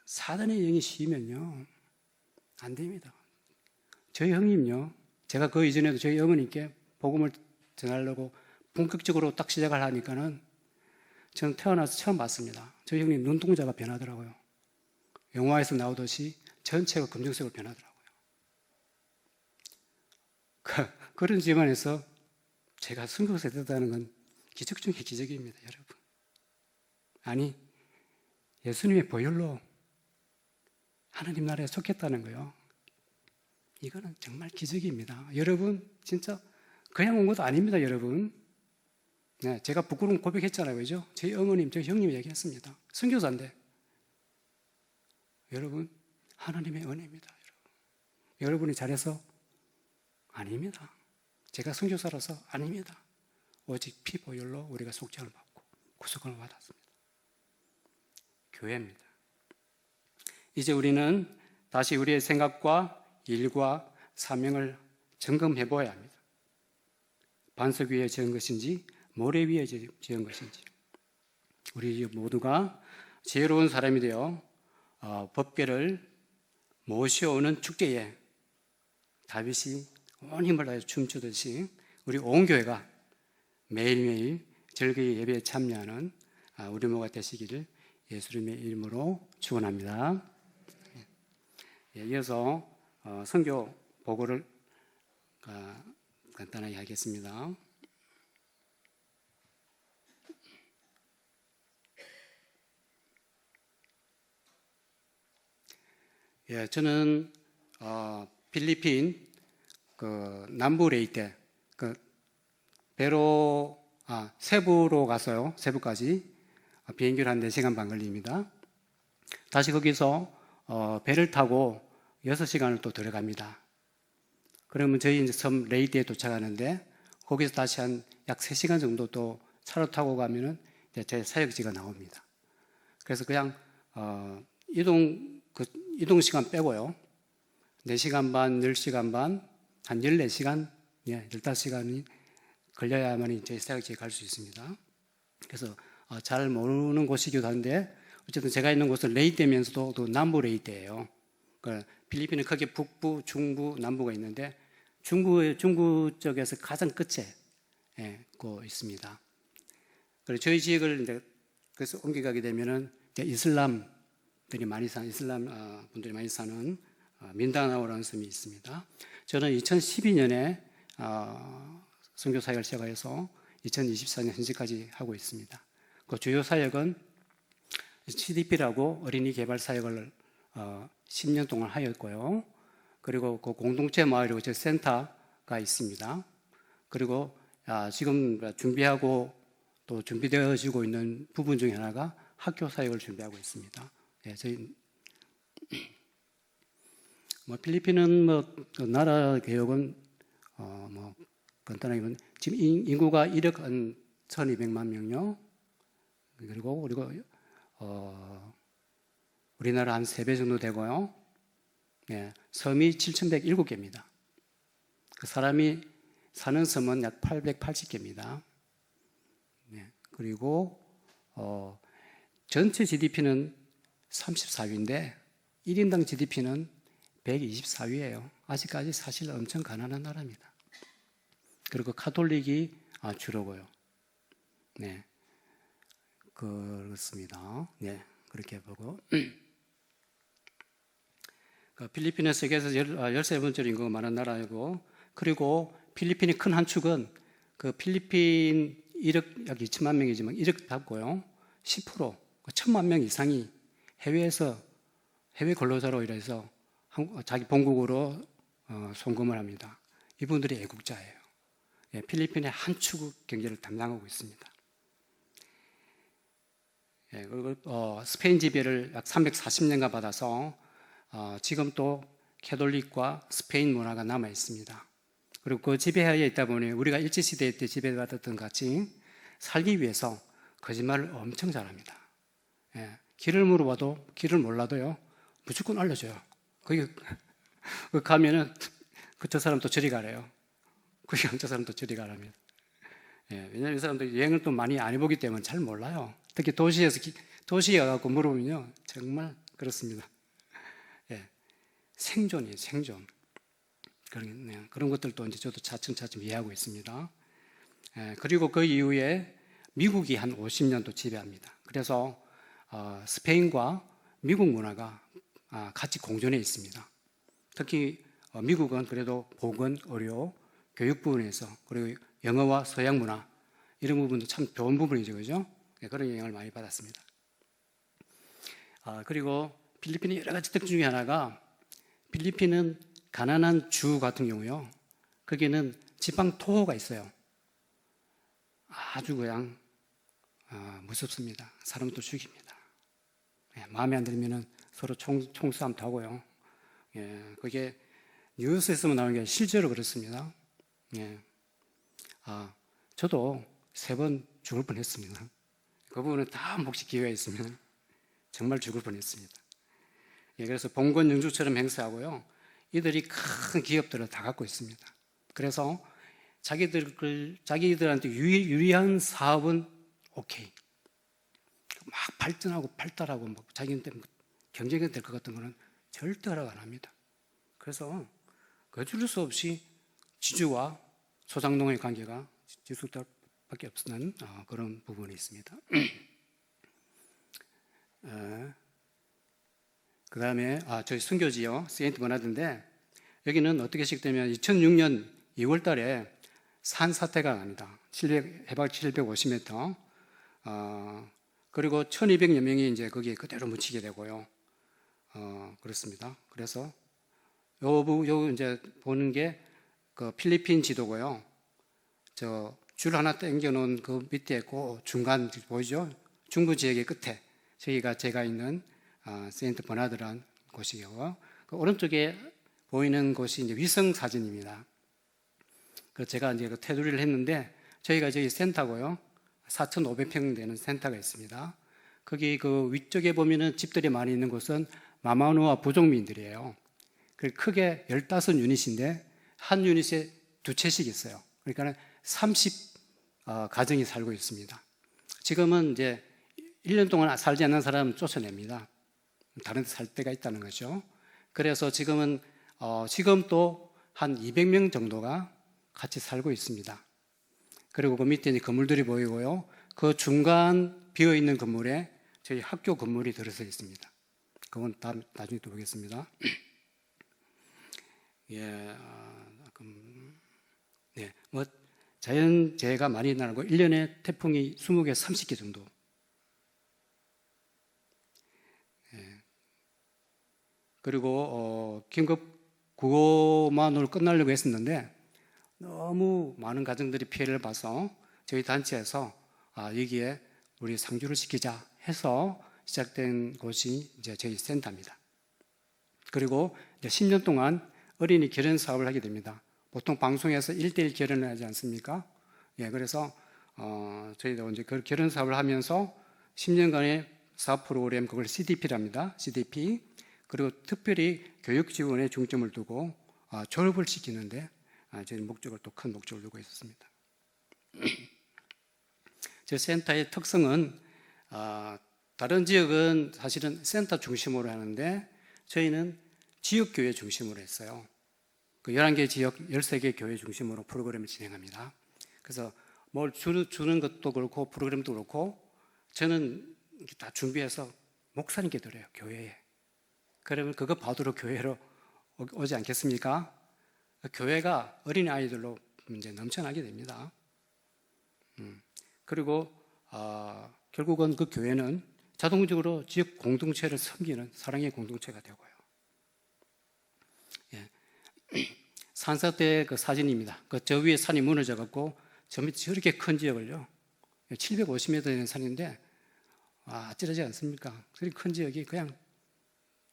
S1: 사단의 영이 시이면요 안 됩니다. 저희 형님요, 제가 그 이전에도 저희 어머니께 복음을 전하려고 본격적으로 딱 시작을 하니까는 저는 태어나서 처음 봤습니다. 저희 형님 눈동자가 변하더라고요. 영화에서 나오듯이 전체가 검정색으로 변하더라고요. 그런 집안에서 제가 선교사 됐다는 건 기적 중의 기적입니다, 여러분. 아니, 예수님의 보혈로 하나님 나라에 속했다는 거요. 이거는 정말 기적입니다. 여러분, 진짜 그냥 온 것도 아닙니다, 여러분. 네, 제가 부끄러운 고백했잖아요, 그죠? 저희 어머님, 저희 형님이 얘기했습니다. 선교사인데. 여러분, 하나님의 은혜입니다, 여러분. 여러분이 잘해서 아닙니다. 제가 선교사라서 아닙니다. 오직 피 보혈로 우리가 속죄를 받고 구속을 받았습니다. 교회입니다. 이제 우리는 다시 우리의 생각과 일과 사명을 점검해 보아야 합니다. 반석 위에 지은 것인지 모래 위에 지은 것인지. 우리 모두가 지혜로운 사람이 되어 법궤를 모셔오는 축제에 다윗이 온 힘을 다해 춤추듯이 우리 온 교회가 매일매일 절기의 예배에 참여하는 우리 모두가 되시기를 예수님의 이름으로 축원합니다. 이어서 선교 보고를 간단하게 하겠습니다. 예, 저는 필리핀 그 남부 레이테 그 배로 세부로 가서요. 세부까지 비행기로 한 4시간 반 걸립니다. 다시 거기서 배를 타고 6시간을 또 들어갑니다. 그러면 저희 이제 섬 레이테에 도착하는데 거기서 다시 한 약 3시간 정도 또 차로 타고 가면은 이제 제 사역지가 나옵니다. 그래서 그냥 이동 시간 빼고요. 4시간 반, 10시간 반, 한 14시간, 15시간이 걸려야만 이제 사역지에 갈 수 있습니다. 그래서 잘 모르는 곳이기도 한데 어쨌든 제가 있는 곳은 레이테면서도 또 남부 레이테예요. 그러니까 필리핀은 크게 북부, 중부, 남부가 있는데 중부 쪽에서 가장 끝에 있습니다. 그래서 저희 지역을 이제 그래서 옮겨가게 되면은 이슬람 분들이 많이 사는 민다나오라는 섬이 있습니다. 저는 2012년에 선교 사역을 시작해서 2024년 현재까지 하고 있습니다. 그 주요 사역은 CDP라고 어린이 개발 사역을 10년 동안 하였고요. 그리고 그 공동체 마을이고 저 센터가 있습니다. 그리고 지금 준비하고 또 준비되어지고 있는 부분 중에 하나가 학교 사역을 준비하고 있습니다. 저희 필리핀은 나라 개혁은 간단하게 보면 지금 인구가 1억 1,200만 명요. 그리고 우리나라 한 3배 정도 되고요. 섬이 7,107개입니다. 그 사람이 사는 섬은 약 880개입니다. 그리고 전체 GDP는 34위인데 1인당 GDP는 124위예요. 아직까지 사실 엄청 가난한 나라입니다. 그리고 카톨릭이 주로고요. 그렇습니다. 그렇게 보고 필리핀은 세계에서 13번째로 인구가 많은 나라이고, 그리고 필리핀의 큰 한 축은 그 필리핀 1억 약 2천만 명이지만 1억 답고요. 10% 1,000만 명 이상이 해외 근로자로 일해서 자기 본국으로 송금을 합니다. 이분들이 애국자예요. 필리핀의 한 축 경제를 담당하고 있습니다. 그리고 스페인 지배를 약 340년간 받아서 지금 또 캐톨릭과 스페인 문화가 남아 있습니다. 그리고 그 지배하에 있다 보니 우리가 일제시대 때 지배받았던 같이 살기 위해서 거짓말을 엄청 잘합니다. 길을 물어봐도 길을 몰라도요 무조건 알려줘요. 거기 가면은 저 사람 또 저리 가래요. 저 사람 또 저리 가랍니다. 왜냐하면 이 사람들 여행을 또 많이 안 해보기 때문에 잘 몰라요. 특히 도시에 가서 물어보면요 정말 그렇습니다. 생존이에요, 생존. 그런 것들도 이제 저도 차츰차츰 이해하고 있습니다. 그리고 그 이후에 미국이 한 50년도 지배합니다. 그래서 스페인과 미국 문화가 같이 공존해 있습니다. 특히 미국은 그래도 보건, 의료, 교육 부분에서, 그리고 영어와 서양 문화 이런 부분도 참 좋은 부분이죠, 그죠? 그런 영향을 많이 받았습니다. 그리고 필리핀의 여러 가지 특징 중에 하나가, 필리핀은 가난한 주 같은 경우요, 거기는 지방 토호가 있어요. 아주 그냥 무섭습니다. 사람도 죽입니다. 마음에 안 들면은 서로 총싸움도 하고요. 그게 뉴스에서만 나오는 게 실제로 그렇습니다. 저도 3번 죽을 뻔했습니다. 그 부분은 다 혹시 기회가 있으면 정말 죽을 뻔했습니다. 그래서 봉건 영주처럼 행세하고요, 이들이 큰 기업들을 다 갖고 있습니다. 그래서 자기들한테 유리한 사업은 오케이, 막 발전하고 발달하고 막 자기한테 경쟁이 될 것 같은 거는 절대 허락 안 합니다. 그래서 어쩔 수 없이 지주와 소장농의 관계가 지속될 밖에 없는 그런 부분이 있습니다. 그 다음에 저희 선교지요, 세인트 버나드인데, 여기는 어떻게 시작되면 2006년 2월 달에 산사태가 납니다. 해발 750m. 그리고 1200여 명이 이제 거기에 그대로 묻히게 되고요. 그렇습니다. 그래서 요 이제 보는 게 그 필리핀 지도고요. 저 줄 하나 당겨 놓은 그 밑에 그 중간 보이죠? 중부 지역의 끝에 저기가 제가 있는 세인트 버나드라는 곳이고요. 그 오른쪽에 보이는 곳이 이제 위성 사진입니다. 그 제가 이제 그 테두리를 했는데 저희가 저기 센터고요. 4,500평 되는 센터가 있습니다. 거기 그 위쪽에 보면은 집들이 많이 있는 곳은 마마누아 부족민들이에요. 그 크게 15유닛인데 한 유닛에 2채씩 있어요. 그러니까 30 가정이 살고 있습니다. 지금은 이제 1년 동안 살지 않는 사람은 쫓아냅니다. 다른 데 살 데가 있다는 거죠. 그래서 지금은 지금 또 한 200명 정도가 같이 살고 있습니다. 그리고 그 밑에 이제 건물들이 보이고요. 그 중간 비어 있는 건물에 저희 학교 건물이 들어서 있습니다. 그건 나중에 또 보겠습니다. 예, 네, 뭐 자연재해가 많이 나고 1년에 태풍이 20개, 30개 정도. 예. 그리고 긴급 구호만으로 끝나려고 했었는데 너무 많은 가정들이 피해를 봐서 저희 단체에서 여기에 우리 상주를 시키자 해서 시작된 곳이 이제 저희 센터입니다. 그리고 이제 10년 동안 어린이 결혼 사업을 하게 됩니다. 보통 방송에서 1대1 결혼을 하지 않습니까? 예, 그래서 저희도 이제 그 결혼 사업을 하면서 10년간의 사업 프로그램 그걸 CDP랍니다. CDP. 그리고 특별히 교육 지원에 중점을 두고 졸업을 시키는데 저희 목적을 또 큰 목적을 두고 있었습니다. 제 센터의 특성은 다른 지역은 사실은 센터 중심으로 하는데 저희는 지역교회 중심으로 했어요. 그 11개 지역 13개 교회 중심으로 프로그램을 진행합니다. 그래서 뭘 주는 것도 그렇고 프로그램도 그렇고 저는 다 준비해서 목사님께 드려요. 교회에. 그러면 그거 받으러 교회로 오지 않겠습니까? 교회가 어린아이들로 이제 넘쳐나게 됩니다. 그리고 결국은 그 교회는 자동적으로 지역 공동체를 섬기는 사랑의 공동체가 되고요. 예. 산사 때 그 사진입니다. 그 저 위에 산이 무너져 갖고 저 밑에 저렇게 큰 지역을요. 750m 되는 산인데 아찔하지 않습니까? 그렇게 큰 지역이 그냥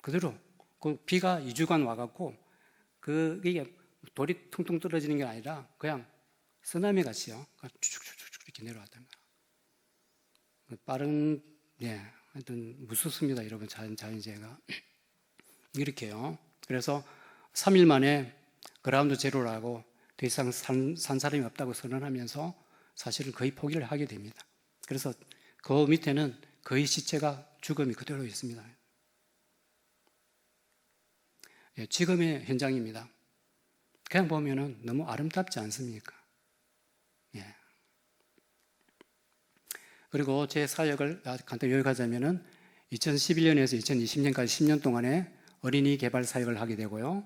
S1: 그대로 그 비가 2주간 와갖고 이게 돌이 퉁퉁 떨어지는 게 아니라 그냥 쓰나미 같이요. 쭉쭉쭉쭉 이렇게 내려왔다는 거예요. 빠른 하여튼 무섭습니다, 여러분. 자연재해가 이렇게요. 그래서 3일 만에 그라운드 제로라고 더 이상 산 사람이 없다고 선언하면서 사실은 거의 포기를 하게 됩니다. 그래서 그 밑에는 거의 시체가 죽음이 그대로 있습니다. 예, 지금의 현장입니다. 그냥 보면은 너무 아름답지 않습니까? 예. 그리고 제 사역을 간단히 요약하자면은 2011년에서 2020년까지 10년 동안에 어린이 개발 사역을 하게 되고요.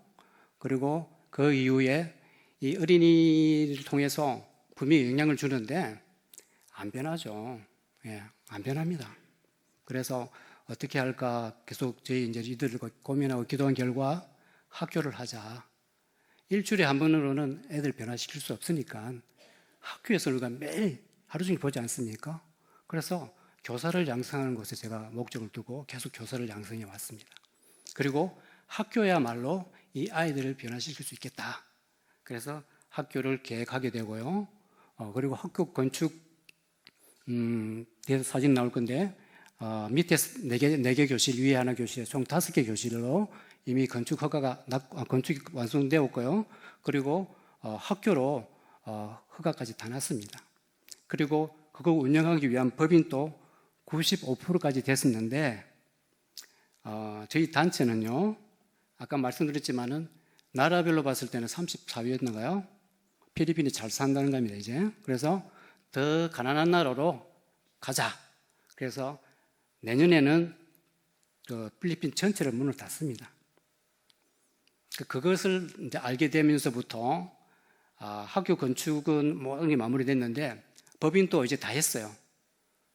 S1: 그리고 그 이후에 이 어린이를 통해서 분명히 영향을 주는데 안 변하죠. 예, 안 변합니다. 그래서 어떻게 할까 계속 저희 이제 이들과 고민하고 기도한 결과 학교를 하자. 일주일에 한 번으로는 애들 변화시킬 수 없으니까 학교에서 우리가 매일 하루 종일 보지 않습니까? 그래서 교사를 양성하는 것에 제가 목적을 두고 계속 교사를 양성해 왔습니다. 그리고 학교야말로 이 아이들을 변화시킬 수 있겠다. 그래서 학교를 계획하게 되고요. 그리고 학교 건축 뒤에서 사진 나올 건데 밑에 4개 교실, 위에 하나 교실, 총 5개 교실로 이미 건축 허가가 건축이 완성되었고요. 그리고 학교로 허가까지 다 났습니다. 그리고 그거 운영하기 위한 법인도 95%까지 됐었는데 저희 단체는요, 아까 말씀드렸지만은 나라별로 봤을 때는 34위였나봐요. 필리핀이 잘 산다는 겁니다, 이제. 그래서 더 가난한 나라로 가자. 그래서 내년에는 그 필리핀 전체를 문을 닫습니다. 그것을 이제 알게 되면서부터 학교 건축은 모든 게 마무리됐는데 법인도 이제 다 했어요.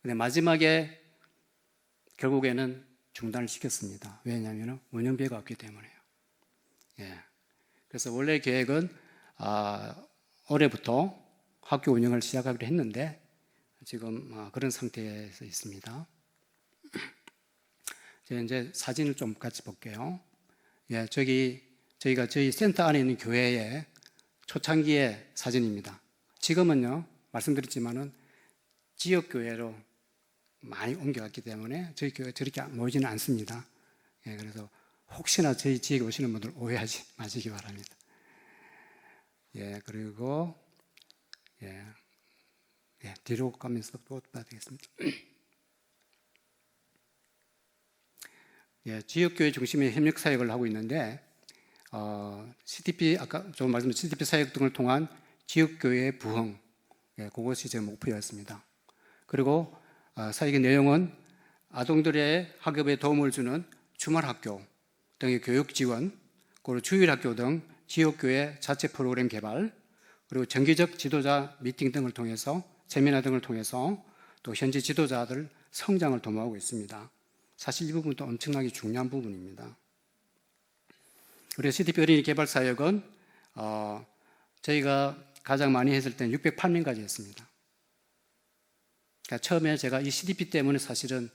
S1: 근데 마지막에 결국에는 중단을 시켰습니다. 왜냐하면 운영비가 없기 때문에요. 예. 그래서 원래 계획은 올해부터 학교 운영을 시작하기로 했는데 지금 그런 상태에서 있습니다. 이제 사진을 좀 같이 볼게요. 예, 저희가 저희 센터 안에 있는 교회의 초창기의 사진입니다. 지금은요, 말씀드렸지만은 지역교회로 많이 옮겨갔기 때문에 저희 교회 저렇게 모이지는 않습니다. 예, 그래서 혹시나 저희 지역에 오시는 분들 오해하지 마시기 바랍니다. 예, 그리고 뒤로 가면서 또 봐야 되겠습니다. 예, 지역교회 중심의 협력 사역을 하고 있는데 CTP 아까 좀 말씀드린 CTP 사역 등을 통한 지역교회의 부흥, 그것이 제 목표였습니다. 그리고 사역의 내용은 아동들의 학업에 도움을 주는 주말학교 등의 교육 지원, 그리고 주일학교 등 지역교회 자체 프로그램 개발, 그리고 정기적 지도자 미팅 등을 통해서 세미나 등을 통해서 또 현지 지도자들 성장을 도모하고 있습니다. 사실 이 부분도 엄청나게 중요한 부분입니다. 그리고 CTP 어린이 개발 사역은 저희가 가장 많이 했을 때는 608명까지 했습니다. 그러니까 처음에 제가 이 CTP 때문에 사실은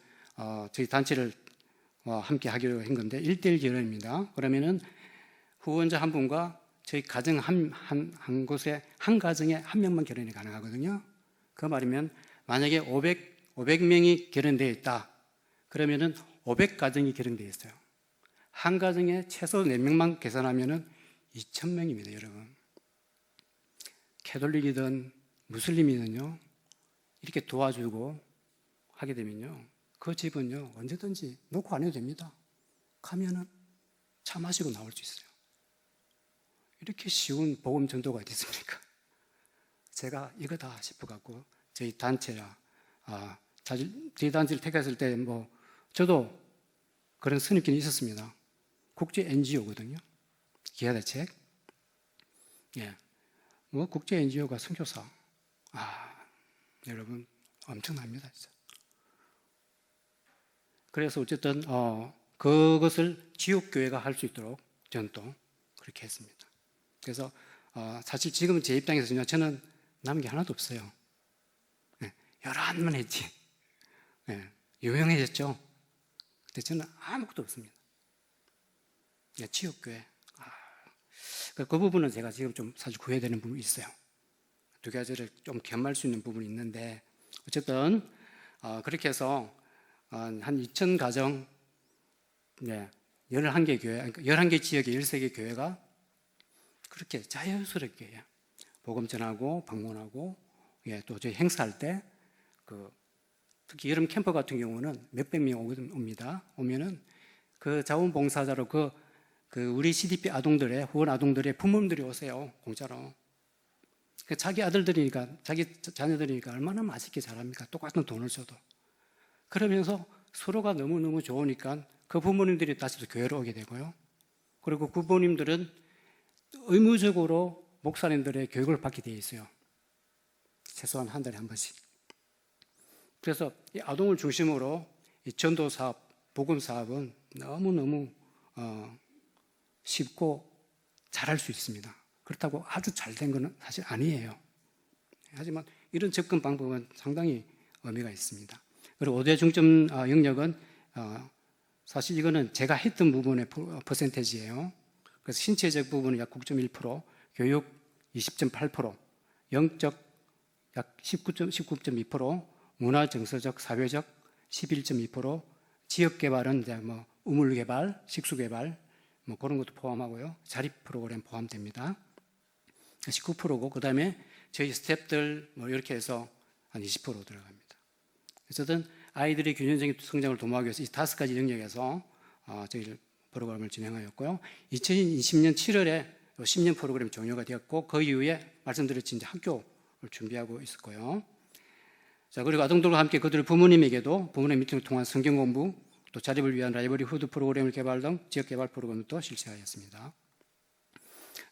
S1: 저희 단체를 함께 하기로 한 건데 1:1 결혼입니다. 그러면은 후원자 한 분과 저희 가정 한 곳에 한 가정에 한 명만 결혼이 가능하거든요. 그 말이면 만약에 500명이 결혼되어 있다. 그러면은 500가정이 결혼되어 있어요. 한 가정에 최소 4명만 계산하면은 2,000명입니다, 여러분. 캐톨릭이든 무슬림이든요, 이렇게 도와주고 하게 되면요, 그 집은요, 언제든지 놓고 안 해도 됩니다. 가면은 차 마시고 나올 수 있어요. 이렇게 쉬운 복음 전도가 어디 있습니까? 제가 이거다 싶어갖고 저희 단체라, 저희 단체를 택했을 때 저도 그런 선입견이 있었습니다. 국제 NGO거든요. 기아대책. 예. 국제 NGO가 선교사. 여러분, 엄청납니다, 진짜. 그래서 어쨌든, 그것을 지역교회가 할 수 있도록 저는 또 그렇게 했습니다. 그래서, 사실 지금 제 입장에서는 저는 남은 게 하나도 없어요. 열한만 했지. 유명해졌죠. 근데 저는 아무것도 없습니다. 지역교회. 그 부분은 제가 지금 좀 사실 구해되는 부분이 있어요. 두 가지를 좀 겸할 수 있는 부분이 있는데, 어쨌든, 그렇게 해서, 한 2,000가정, 11개 교회, 11개 지역의 13개 교회가 그렇게 자연스럽게 복음 전하고 방문하고, 또 저희 행사할 때, 특히 여름 캠프 같은 경우는 몇백 명 옵니다. 오면은 그 자원봉사자로 우리 CDP 아동들의, 후원 아동들의 부모님들이 오세요. 공짜로. 자기 아들들이니까, 자기 자녀들이니까 얼마나 맛있게 잘합니까? 똑같은 돈을 줘도. 그러면서 서로가 너무너무 좋으니까 그 부모님들이 다시 또 교회로 오게 되고요. 그리고 그 부모님들은 의무적으로 목사님들의 교육을 받게 되어 있어요. 최소한 한 달에 한 번씩. 그래서 이 아동을 중심으로 이 전도 사업, 복음 사업은 너무너무 쉽고 잘할 수 있습니다. 그렇다고 아주 잘된 것은 사실 아니에요. 하지만 이런 접근 방법은 상당히 의미가 있습니다. 그리고 5대 중점 영역은 사실 이거는 제가 했던 부분의 퍼센테이지예요. 그래서 신체적 부분은 약 9.1%, 교육 20.8%, 영적 약 19.2%, 문화 정서적, 사회적 11.2%, 지역 개발은 이제 우물 개발, 식수 개발 그런 것도 포함하고요. 자립 프로그램 포함됩니다. 19%고 그다음에 저희 스태프들 이렇게 해서 한 20% 들어갑니다. 어쨌든 아이들의 균형적인 성장을 도모하기 위해서 이 5가지 영역에서 저희 프로그램을 진행하였고요. 2020년 7월에 10년 프로그램 종료가 되었고 그 이후에 말씀드렸듯이 이제 학교를 준비하고 있었고요. 자, 그리고 아동들과 함께 그들의 부모님에게도 부모님 미팅을 통한 성경 공부, 또 자립을 위한 라이브리 후드 프로그램을 개발 등 지역 개발 프로그램도 실시하였습니다.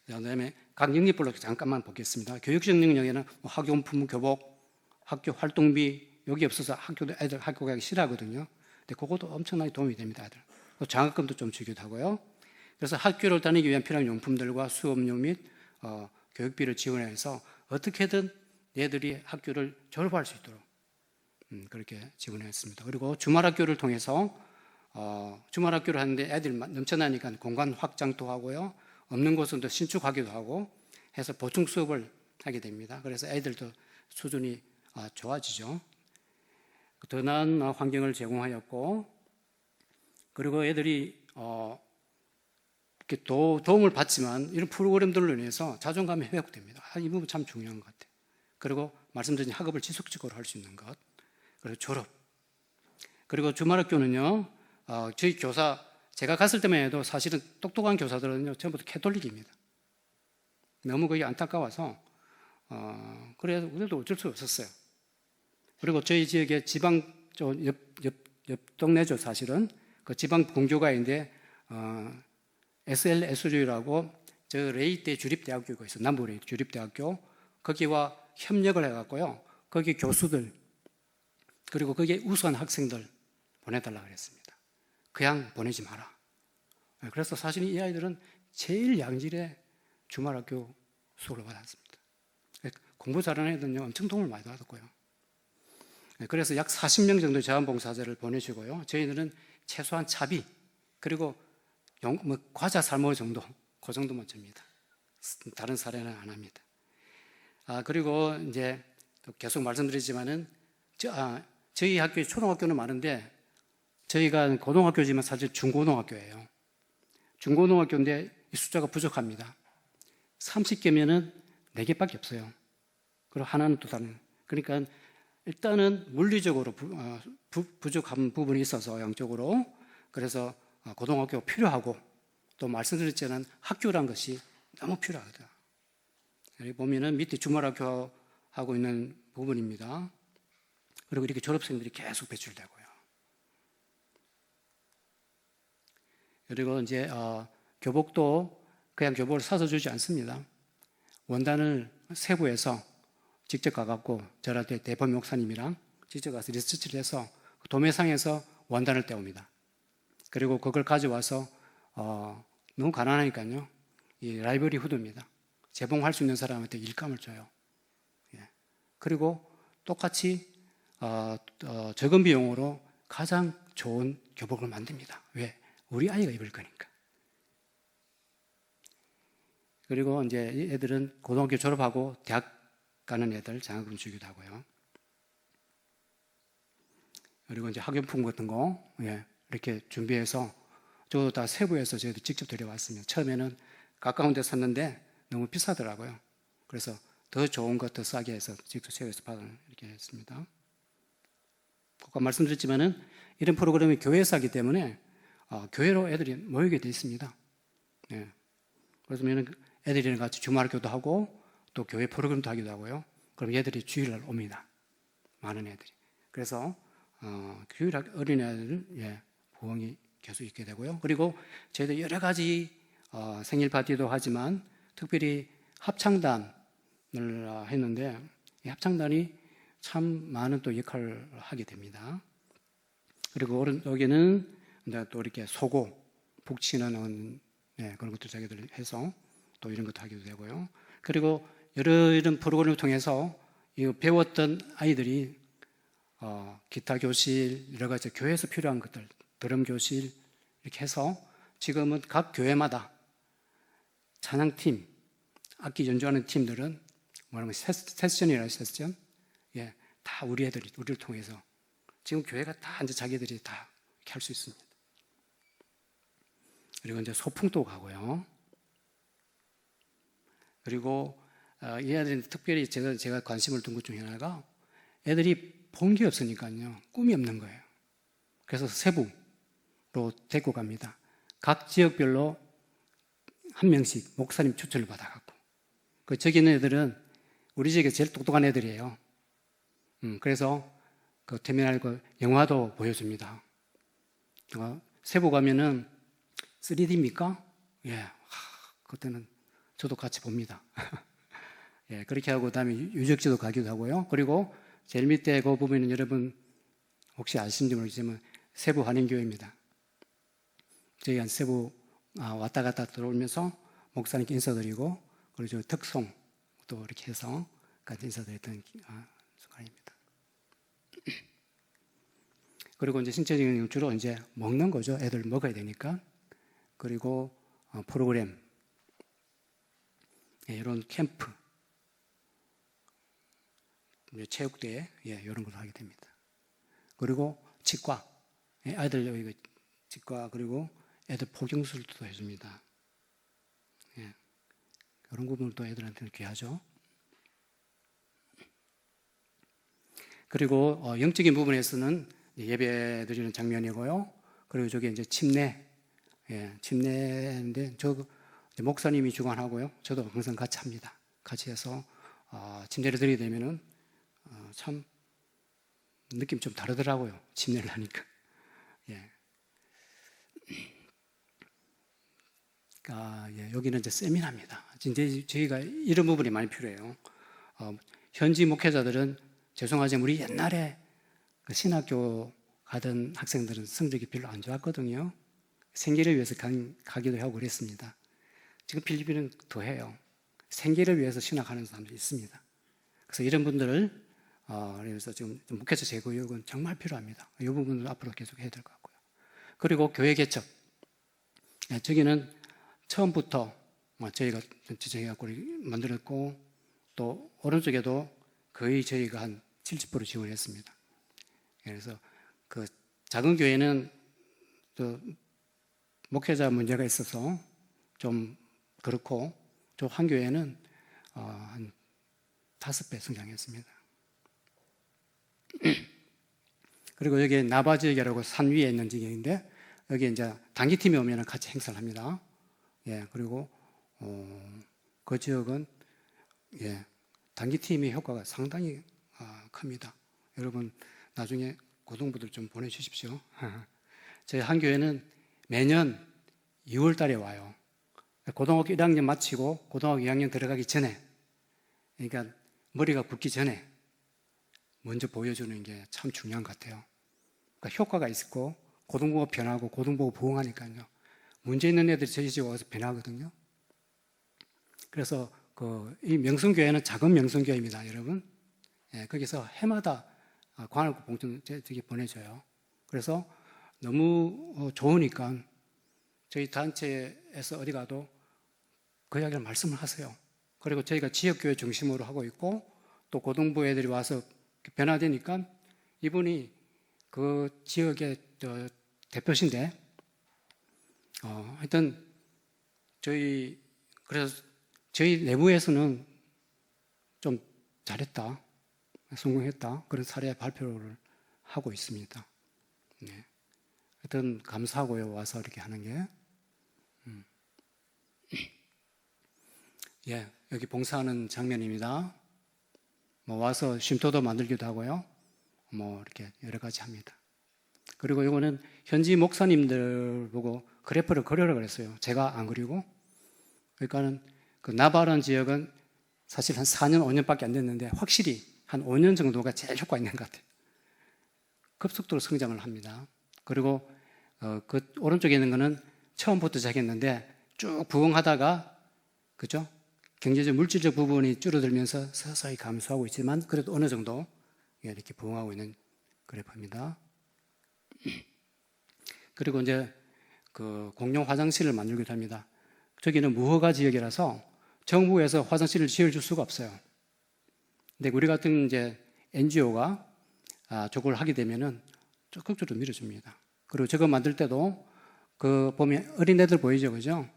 S1: 그다음에 각 영역별로 잠깐만 보겠습니다. 교육적 영역에는 학용품, 교복, 학교 활동비 여기 없어서 애들 학교 가기 싫어하거든요. 근데 그것도 엄청나게 도움이 됩니다. 아들. 장학금도 좀 주기도 하고요. 그래서 학교를 다니기 위한 필요한 용품들과 수업료 및 교육비를 지원해서 어떻게든 얘들이 학교를 졸업할 수 있도록 그렇게 지원했습니다. 그리고 주말학교를 통해서 주말학교를 하는데 애들 넘쳐나니까 공간 확장도 하고요. 없는 곳은 또 신축하기도 하고 해서 보충 수업을 하게 됩니다. 그래서 애들도 수준이 좋아지죠. 더 나은 환경을 제공하였고, 그리고 애들이 이렇게 도움을 받지만 이런 프로그램들로 인해서 자존감이 회복됩니다. 이 부분 참 중요한 것 같아요. 그리고 말씀드린 학업을 지속적으로 할 수 있는 것, 그리고 졸업. 그리고 주말학교는요, 저희 교사, 제가 갔을 때만 해도 사실은 똑똑한 교사들은요, 전부 다 캐톨릭입니다. 너무 그게 안타까워서, 그래서 우리도 어쩔 수 없었어요. 그리고 저희 지역에 지방, 옆 동네죠, 사실은. 그 지방 공교가인데, SLSU라고 저 레이대 주립대학교가 있어요. 남부 레이 주립대학교. 거기와 협력을 해갖고요. 거기 교수들, 그리고 거기에 우수한 학생들 보내달라고 그랬습니다. 그냥 보내지 마라. 그래서 사실 이 아이들은 제일 양질의 주말학교 수업을 받았습니다. 공부 잘하는 애들은요, 엄청 도움을 많이 받았고요. 그래서 약 40명 정도의 자원봉사자를 보내주고요. 저희들은 최소한 차비, 그리고 과자 삶을 정도, 그 정도만 줍니다. 다른 사례는 안 합니다. 그리고 이제 계속 말씀드리지만은, 저희 학교에 초등학교는 많은데, 저희가 고등학교지만 사실 중고등학교예요. 중고등학교인데 이 숫자가 부족합니다. 30개면은 4개밖에 없어요. 그리고 하나는 또 다른. 그러니까 일단은 물리적으로 부족한 부분이 있어서 양쪽으로. 그래서 고등학교가 필요하고, 또 말씀드렸지만 학교란 것이 너무 필요하거든요. 여기 보면은 밑에 주말학교 하고 있는 부분입니다. 그리고 이렇게 졸업생들이 계속 배출되고요. 그리고 이제 교복도 그냥 교복을 사서 주지 않습니다. 원단을 세부에서 직접 가갖고 저한테 대범 목사님이랑 직접 가서 리서치를 해서 도매상에서 원단을 떼옵니다. 그리고 그걸 가져와서 너무 가난하니까요, 이 라이브리후드입니다. 재봉할 수 있는 사람한테 일감을 줘요. 예. 그리고 똑같이 적은 비용으로 가장 좋은 교복을 만듭니다. 왜? 우리 아이가 입을 거니까. 그리고 이제 애들은 고등학교 졸업하고 대학 가는 애들 장학금 주기도 하고요. 그리고 이제 학용품 같은 거, 이렇게 준비해서 저도 다 세부에서 저희도 직접 데려왔습니다. 처음에는 가까운 데 샀는데 너무 비싸더라고요. 그래서 더 좋은 것 더 싸게 해서 직접 세부에서 받아 이렇게 했습니다. 아까 말씀드렸지만은 이런 프로그램이 교회에서 하기 때문에 교회로 애들이 모이게 돼 있습니다. 그래서 애들이랑 같이 주말학교도 하고 또 교회 프로그램도 하기도 하고요. 그럼 얘들이 주일날 옵니다. 많은 애들이. 그래서 주일 어린애들 부흥이 계속 있게 되고요. 그리고 저희도 여러 가지 생일 파티도 하지만 특별히 합창단을 했는데 이 합창단이 참 많은 또 역할을 하게 됩니다. 그리고 여기는 또 이렇게 소고 북치는 그런 것도 자기들 해서 또 이런 것도 하기도 되고요. 그리고 이런 프로그램을 통해서 배웠던 아이들이 기타 교실, 여러 가지 교회에서 필요한 것들, 드럼 교실 이렇게 해서 지금은 각 교회마다 찬양팀, 악기 연주하는 팀들은 뭐라면 세션이라는 세션, 다 우리 애들이 우리를 통해서 지금 교회가 다 이제 자기들이 다 이렇게 할 수 있습니다. 그리고 이제 소풍도 가고요. 그리고 이 애들이 특별히 제가 관심을 둔 것 중에 하나가 애들이 본 게 없으니까요, 꿈이 없는 거예요. 그래서 세부로 데리고 갑니다. 각 지역별로 한 명씩 목사님 추천을 받아갖고 저기 있는 애들은 우리 지역에 제일 똑똑한 애들이에요. 그래서 그 터미널 영화도 보여줍니다. 세부 가면은 3D입니까? 그때는 저도 같이 봅니다. 그렇게 하고 그다음에 유적지도 가기도 하고요. 그리고 제일 밑에 그 보면은 여러분 혹시 아시는지 모르겠지만 세부 한인교회입니다. 저희가 세부 왔다 갔다 들어오면서 목사님께 인사드리고, 그리고 저 특송 또 이렇게 해서 같이 인사드렸던 순간입니다. 그리고 이제 신체적인 주로 이제 먹는 거죠. 애들 먹어야 되니까. 그리고 프로그램, 이런 캠프, 체육대회, 이런 걸 하게 됩니다. 그리고 치과, 아이들 여기 치과, 그리고 애들 포경술도 해줍니다. 이런 부분도 애들한테는 귀하죠. 그리고 영적인 부분에서는 예배 드리는 장면이고요. 그리고 저게 이제 침례, 침례인데 목사님이 주관하고요. 저도 항상 같이 합니다. 같이 해서 침례를 드리게 되면은 참 느낌 좀 다르더라고요. 침례를 하니까. 여기는 이제 세미나입니다. 이제 저희가 이런 부분이 많이 필요해요. 현지 목회자들은 죄송하지만 우리 옛날에 신학교 가던 학생들은 성적이 별로 안 좋았거든요. 생계를 위해서 가기도 하고 그랬습니다. 지금 필리핀은 더해요. 생계를 위해서 신학하는 사람들이 있습니다. 그래서 이런 분들을 그래서 지금 목회자 재교육은 정말 필요합니다. 이 부분을 앞으로 계속 해야 될 것 같고요. 그리고 교회 개척. 저기는 처음부터 저희가 지정해갖고 만들었고, 또 오른쪽에도 거의 저희가 한 70% 지원했습니다. 그래서 그 작은 교회는 또 목회자 문제가 있어서 좀 그렇고, 저 한 교회는 한 5배 성장했습니다. 그리고 여기 나바 지역이라고 산 위에 있는 지역인데, 여기 이제 단기팀이 오면 같이 행사를 합니다. 그리고 그 지역은 단기팀의 효과가 상당히 큽니다. 여러분 나중에 고등부들 좀 보내주십시오. 저희 한 교회는 매년 2월 달에 와요. 고등학교 1학년 마치고 고등학교 2학년 들어가기 전에, 그러니까 머리가 굳기 전에 먼저 보여주는 게 참 중요한 것 같아요. 그러니까 효과가 있고, 고등부가 변하고 고등부가 부흥하니까요. 문제 있는 애들이 저희 집에 와서 변하거든요. 그래서 이 명성교회는 작은 명성교회입니다, 여러분. 거기서 해마다 관할구 봉투 저기 보내줘요. 그래서 너무 좋으니까 저희 단체에서 어디 가도 그 이야기를 말씀을 하세요. 그리고 저희가 지역교회 중심으로 하고 있고, 또 고등부 애들이 와서 변화되니까 이분이 그 지역의 대표신데, 하여튼 그래서 저희 내부에서는 좀 잘했다, 성공했다, 그런 사례 발표를 하고 있습니다. 하여튼 감사하고요, 와서 이렇게 하는 게. 여기 봉사하는 장면입니다. 와서 쉼터도 만들기도 하고요. 이렇게 여러 가지 합니다. 그리고 이거는 현지 목사님들 보고 그래프를 그려라 그랬어요. 제가 안 그리고. 그러니까는 그 나바라는 지역은 사실 한 4년, 5년밖에 안 됐는데 확실히 한 5년 정도가 제일 효과 있는 것 같아요. 급속도로 성장을 합니다. 그리고 그 오른쪽에 있는 거는 처음부터 시작했는데 쭉 부흥하다가, 그죠? 경제적, 물질적 부분이 줄어들면서 서서히 감소하고 있지만 그래도 어느 정도 이렇게 부흥하고 있는 그래프입니다. 그리고 이제 그 공용 화장실을 만들기도 합니다. 저기는 무허가 지역이라서 정부에서 화장실을 지어줄 수가 없어요. 근데 우리 같은 이제 NGO가 저걸 하게 되면은 적극적으로 밀어줍니다. 그리고 저거 만들 때도 그 보면 어린애들 보이죠, 그죠?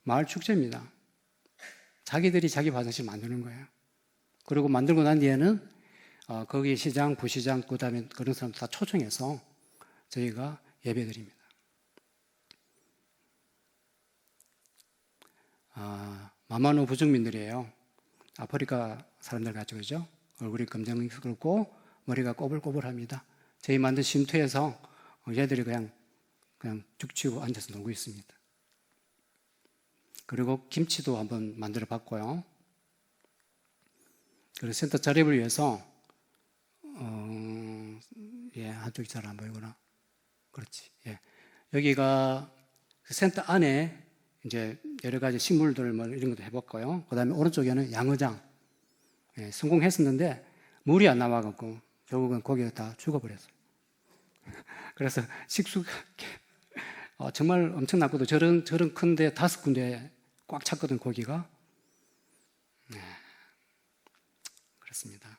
S1: 마을 축제입니다. 자기들이 자기 화장실 만드는 거예요. 그리고 만들고 난 뒤에는 거기 시장, 부시장, 그 다음에 그런 사람들 다 초청해서 저희가 예배드립니다. 마마노 부족민들이에요. 아프리카 사람들 같죠, 그죠? 얼굴이 검정스럽고 머리가 꼬불꼬불합니다. 저희 만든 쉼터에서 얘들이 그냥 죽치고 앉아서 놀고 있습니다. 그리고 김치도 한번 만들어 봤고요. 그리고 센터 자립을 위해서 한쪽이 잘 안 보이구나. 그렇지. 예. 여기가 그 센터 안에 이제 여러 가지 식물들 뭐 이런 것도 해봤고요. 그 다음에 오른쪽에는 양어장. 예, 성공했었는데 물이 안 나와갖고 결국은 고기가 다 죽어버렸어요. 그래서 정말 엄청났거든. 저런 큰데 5군데 꽉 찼거든, 고기가. 네. 그렇습니다.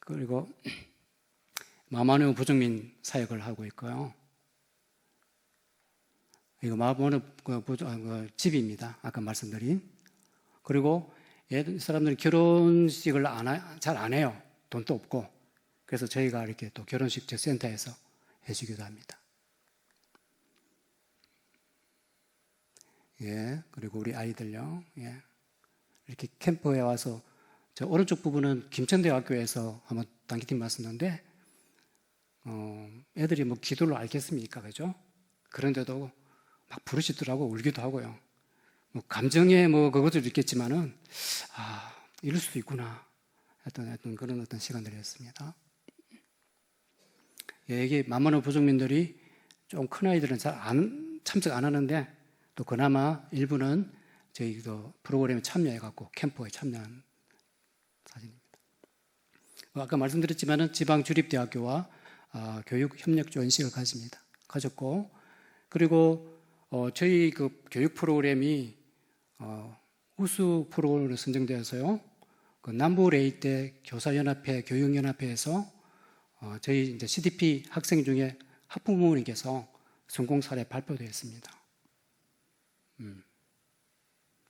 S1: 그리고 마마누 부족민 사역을 하고 있고요. 이거 마마누 집입니다. 아까 말씀드린. 그리고 사람들이 결혼식을 잘 안 해요. 돈도 없고. 그래서 저희가 이렇게 또 결혼식 센터에서 해주기도 합니다. 예, 그리고 우리 아이들요. 예. 이렇게 캠프에 와서 저 오른쪽 부분은 김천대학교에서 한번 단기팀 왔었는데 애들이 뭐 기도를 알겠습니까? 그죠? 그런데도 막 부르시더라고. 울기도 하고요. 뭐 감정에 뭐 그것도 있겠지만은 이럴 수도 있구나 했던 그런 어떤 시간들이었습니다. 예, 이게 만만한 부족민들이 좀 큰 아이들은 잘 참석 안 하는데 또 그나마 일부는 저희도 프로그램에 참여해갖고 캠프에 참여한 사진입니다. 아까 말씀드렸지만은 지방주립대학교와 교육협력지원식을 가졌고, 그리고 저희 그 교육 프로그램이 우수 프로그램으로 선정되어서요. 그 남부레이대 교사연합회, 교육연합회에서 저희 이제 CDP 학생 중에 학부모님께서 성공 사례 발표되었습니다.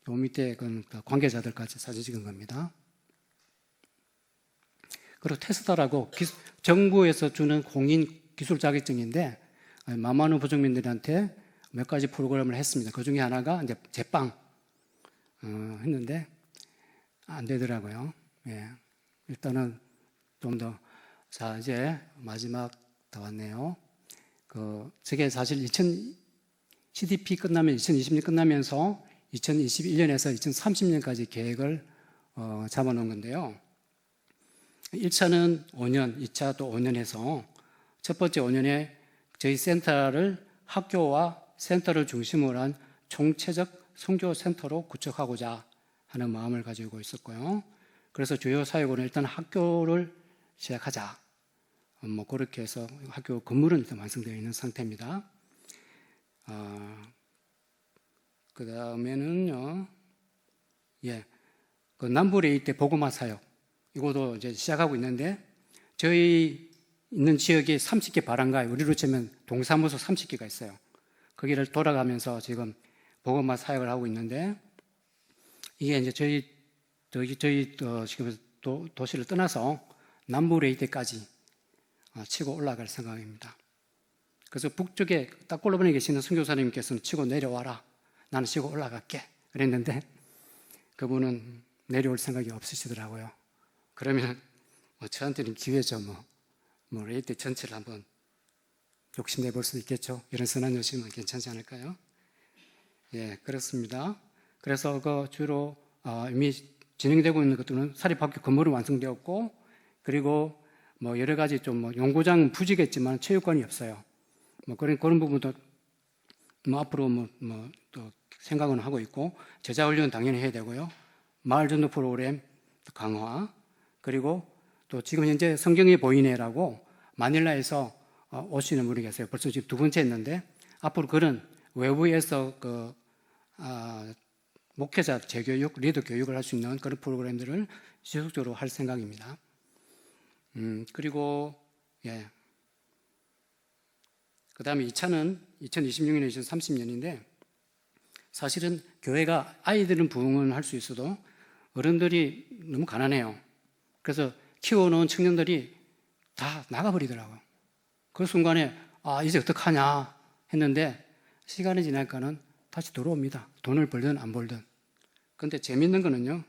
S1: 요 밑에 그 관계자들까지 사진 찍은 겁니다. 그리고 테스다라고 정부에서 주는 공인 기술 자격증인데 마마누 부족민들한테 몇 가지 프로그램을 했습니다. 그 중에 하나가 이제 제빵 했는데 안 되더라고요. 예. 일단은 좀 더. 자, 이제 마지막 다 왔네요. 저게 사실 CDP 끝나면 2020년 끝나면서 2021년에서 2030년까지 계획을 잡아놓은 건데요. 1차는 5년, 2차도 5년 해서 첫 번째 5년에 저희 센터를 학교와 센터를 중심으로 한 총체적 선교센터로 구축하고자 하는 마음을 가지고 있었고요. 그래서 주요 사역으로는 일단 학교를 시작하자. 뭐 그렇게 해서 학교 건물은 완성되어 있는 상태입니다. 그 다음에는요, 예, 그 남부레이대 보고마 사역 이것도 이제 시작하고 있는데 저희 있는 지역에 30개 바람가에 우리로 치면 동사무소 30개가 있어요. 거기를 돌아가면서 지금 보고마 사역을 하고 있는데 이게 이제 저희 지금 도시를 떠나서 남부레이대까지 치고 올라갈 생각입니다. 그래서 북쪽에 딱골로번에 계시는 선교사님께서는 치고 내려와라. 나는 치고 올라갈게. 그랬는데 그분은 내려올 생각이 없으시더라고요. 그러면 저한테는 기회죠. 뭐 레이대 전체를 한번 욕심내볼 수도 있겠죠. 이런 선한 여심은 괜찮지 않을까요? 예, 그렇습니다. 그래서 주로 이미 진행되고 있는 것들은 사립학교 건물은 완성되었고, 그리고 뭐 여러 가지 좀 연구장 부지겠지만 체육관이 없어요. 뭐 그런 부분도 뭐 앞으로 또 생각은 하고 있고, 제자훈련 당연히 해야 되고요. 마을 전도 프로그램 강화, 그리고 또 지금 현재 성경의 보이네라고 마닐라에서 오시는 분이 계세요. 벌써 지금 2번째 했는데 앞으로 그런 외부에서 목회자 재교육, 리더 교육을 할 수 있는 그런 프로그램들을 지속적으로 할 생각입니다. 그리고 예. 그 다음에 2차는 2026년, 2030년인데 사실은 교회가 아이들은 부흥은 할 수 있어도 어른들이 너무 가난해요. 그래서 키워놓은 청년들이 다 나가버리더라고요. 그 순간에 이제 어떡하냐 했는데 시간이 지나니까는 다시 들어옵니다. 돈을 벌든 안 벌든. 그런데 재밌는 거는요,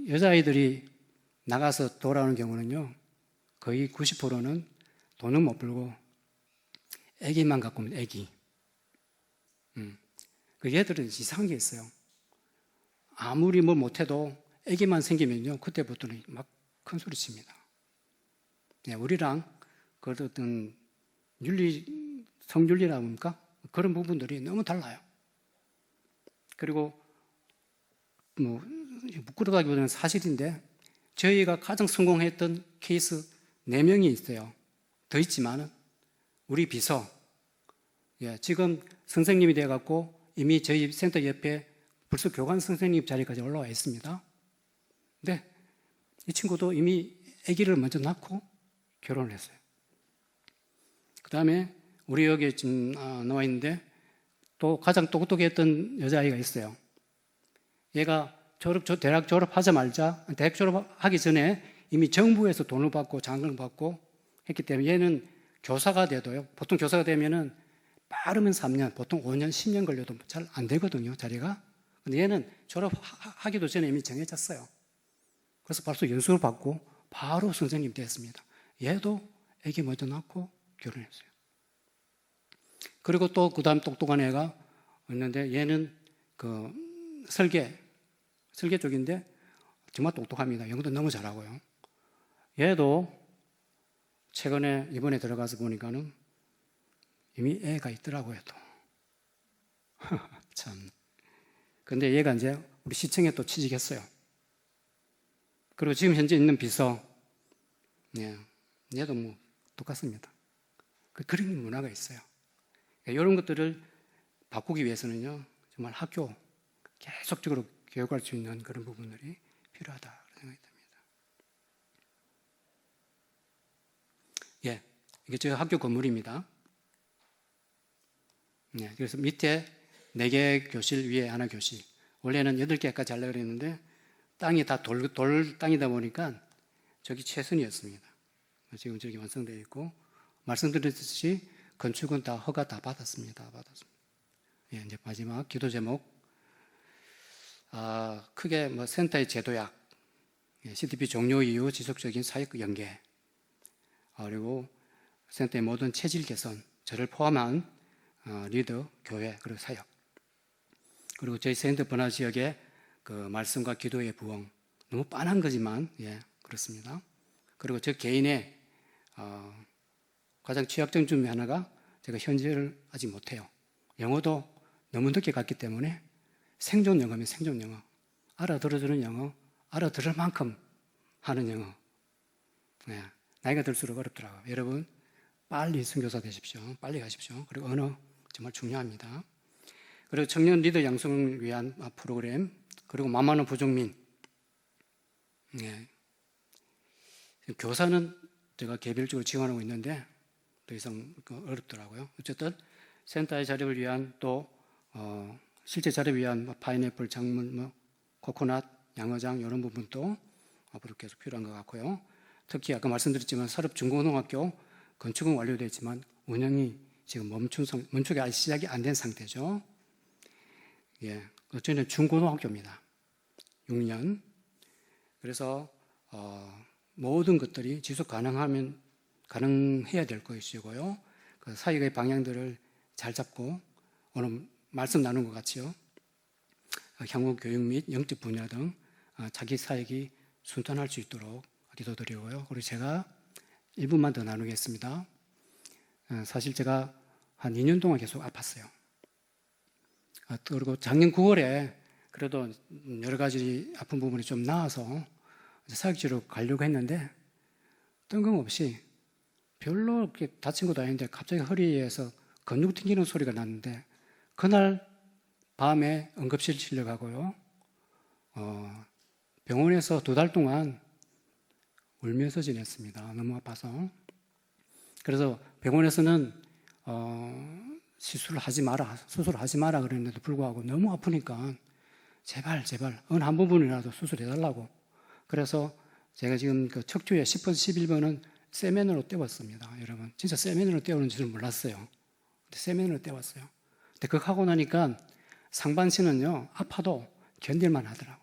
S1: 여자아이들이 나가서 돌아오는 경우는요, 거의 90%는 돈은 못 벌고 애기만 갖고 오면 애기. 그 얘들은 이상한 게 있어요. 아무리 뭐 못해도 애기만 생기면요, 그때부터는 막 큰 소리 칩니다. 네, 우리랑 그 어떤 성윤리라고 합니까? 그런 부분들이 너무 달라요. 그리고 부끄러다기보다는 사실인데 저희가 가장 성공했던 케이스 4명이 있어요. 더 있지만은 우리 비서, 지금 선생님이 돼갖고 이미 저희 센터 옆에 벌써 교관 선생님 자리까지 올라와 있습니다. 근데 이 친구도 이미 아기를 먼저 낳고 결혼을 했어요. 그 다음에 우리 여기 지금 나와 있는데 또 가장 똑똑했던 여자아이가 있어요. 얘가 대학 졸업하자마자, 대학 졸업하기 전에 이미 정부에서 돈을 받고 장학금을 받고 했기 때문에 얘는 교사가 돼도요, 보통 교사가 되면은 빠르면 3년, 보통 5년, 10년 걸려도 잘 안 되거든요, 자리가. 근데 얘는 졸업하기도 전에 이미 정해졌어요. 그래서 벌써 연수를 받고 바로 선생님 됐습니다. 얘도 애기 먼저 낳고 결혼했어요. 그리고 또 그 다음 똑똑한 애가 있는데 얘는 설계 쪽인데 정말 똑똑합니다. 영어도 너무 잘하고요. 얘도 최근에 이번에 들어가서 보니까는 이미 애가 있더라고요, 또. 참. 근데 얘가 이제 우리 시청에 또 취직했어요. 그리고 지금 현재 있는 비서, 얘도 뭐 똑같습니다. 그런 문화가 있어요. 이런 것들을 바꾸기 위해서는요, 정말 학교 계속적으로 교육할 수 있는 그런 부분들이 필요하다 생각이 듭니다. 이게 저희 학교 건물입니다. 그래서 밑에 4개 교실, 위에 하나 교실. 원래는 8개까지 하려고 그랬는데 땅이 다 돌 땅이다 보니까 저기 최선이었습니다. 지금 저기 완성되어 있고, 말씀드렸듯이 건축은 다 허가 다 받았습니다. 이제 마지막 기도 제목. 크게 센터의 제도약, CDP 종료 이후 지속적인 사역 연계, 그리고 센터의 모든 체질 개선, 저를 포함한 리더, 교회, 그리고 사역, 그리고 저희 센터 번화 지역의 말씀과 기도의 부흥, 너무 빤한 거지만 그렇습니다. 그리고 저 개인의 가장 취약점 중 하나가 제가 현재를 아직 못해요. 영어도 너무 늦게 갔기 때문에 생존 영어면 생존 영어, 알아들어주는 영어, 알아들을 만큼 하는 영어. 나이가 들수록 어렵더라고요. 여러분 빨리 선교사 되십시오. 빨리 가십시오. 그리고 언어 정말 중요합니다. 그리고 청년 리더 양성을 위한 프로그램, 그리고 만만한 부족민. 교사는 제가 개별적으로 지원하고 있는데 더 이상 어렵더라고요. 어쨌든 센터의 자립을 위한 또 실제 자립을 위한 파인애플, 작물, 코코넛, 양어장 이런 부분도 앞으로 계속 필요한 것 같고요. 특히 아까 말씀드렸지만 사립 중고등학교 건축은 완료되어 있지만 운영이 지금 멈추게 아직 시작이 안 된 상태죠. 저희는 중고등학교입니다. 6년. 그래서 모든 것들이 지속 가능해야 될 것이고요. 그 사역의 방향들을 잘 잡고 오늘 말씀 나눈 것 같이요. 향후 교육 및 영적 분야 등 자기 사역이 순탄할 수 있도록 기도드리고요. 그리고 제가 1분만 더 나누겠습니다. 사실 제가 한 2년 동안 계속 아팠어요. 그리고 작년 9월에 그래도 여러 가지 아픈 부분이 좀 나아서 사역지로 가려고 했는데 뜬금없이 별로 그렇게 다친 것도 아닌데 갑자기 허리에서 근육 튕기는 소리가 났는데 그날 밤에 응급실 실려가고요. 병원에서 2달 동안 울면서 지냈습니다. 너무 아파서. 그래서 병원에서는 수술하지 마라 그랬는데도 불구하고 너무 아프니까 제발 어느 한 부분이라도 수술해달라고. 그래서 제가 지금 척추에 10번, 11번은 세면으로 떼웠습니다. 여러분 진짜 세면으로 떼우는 줄은 몰랐어요. 근데 세면으로 떼웠어요. 근데 그거 하고 나니까 상반신은요 아파도 견딜만 하더라고요.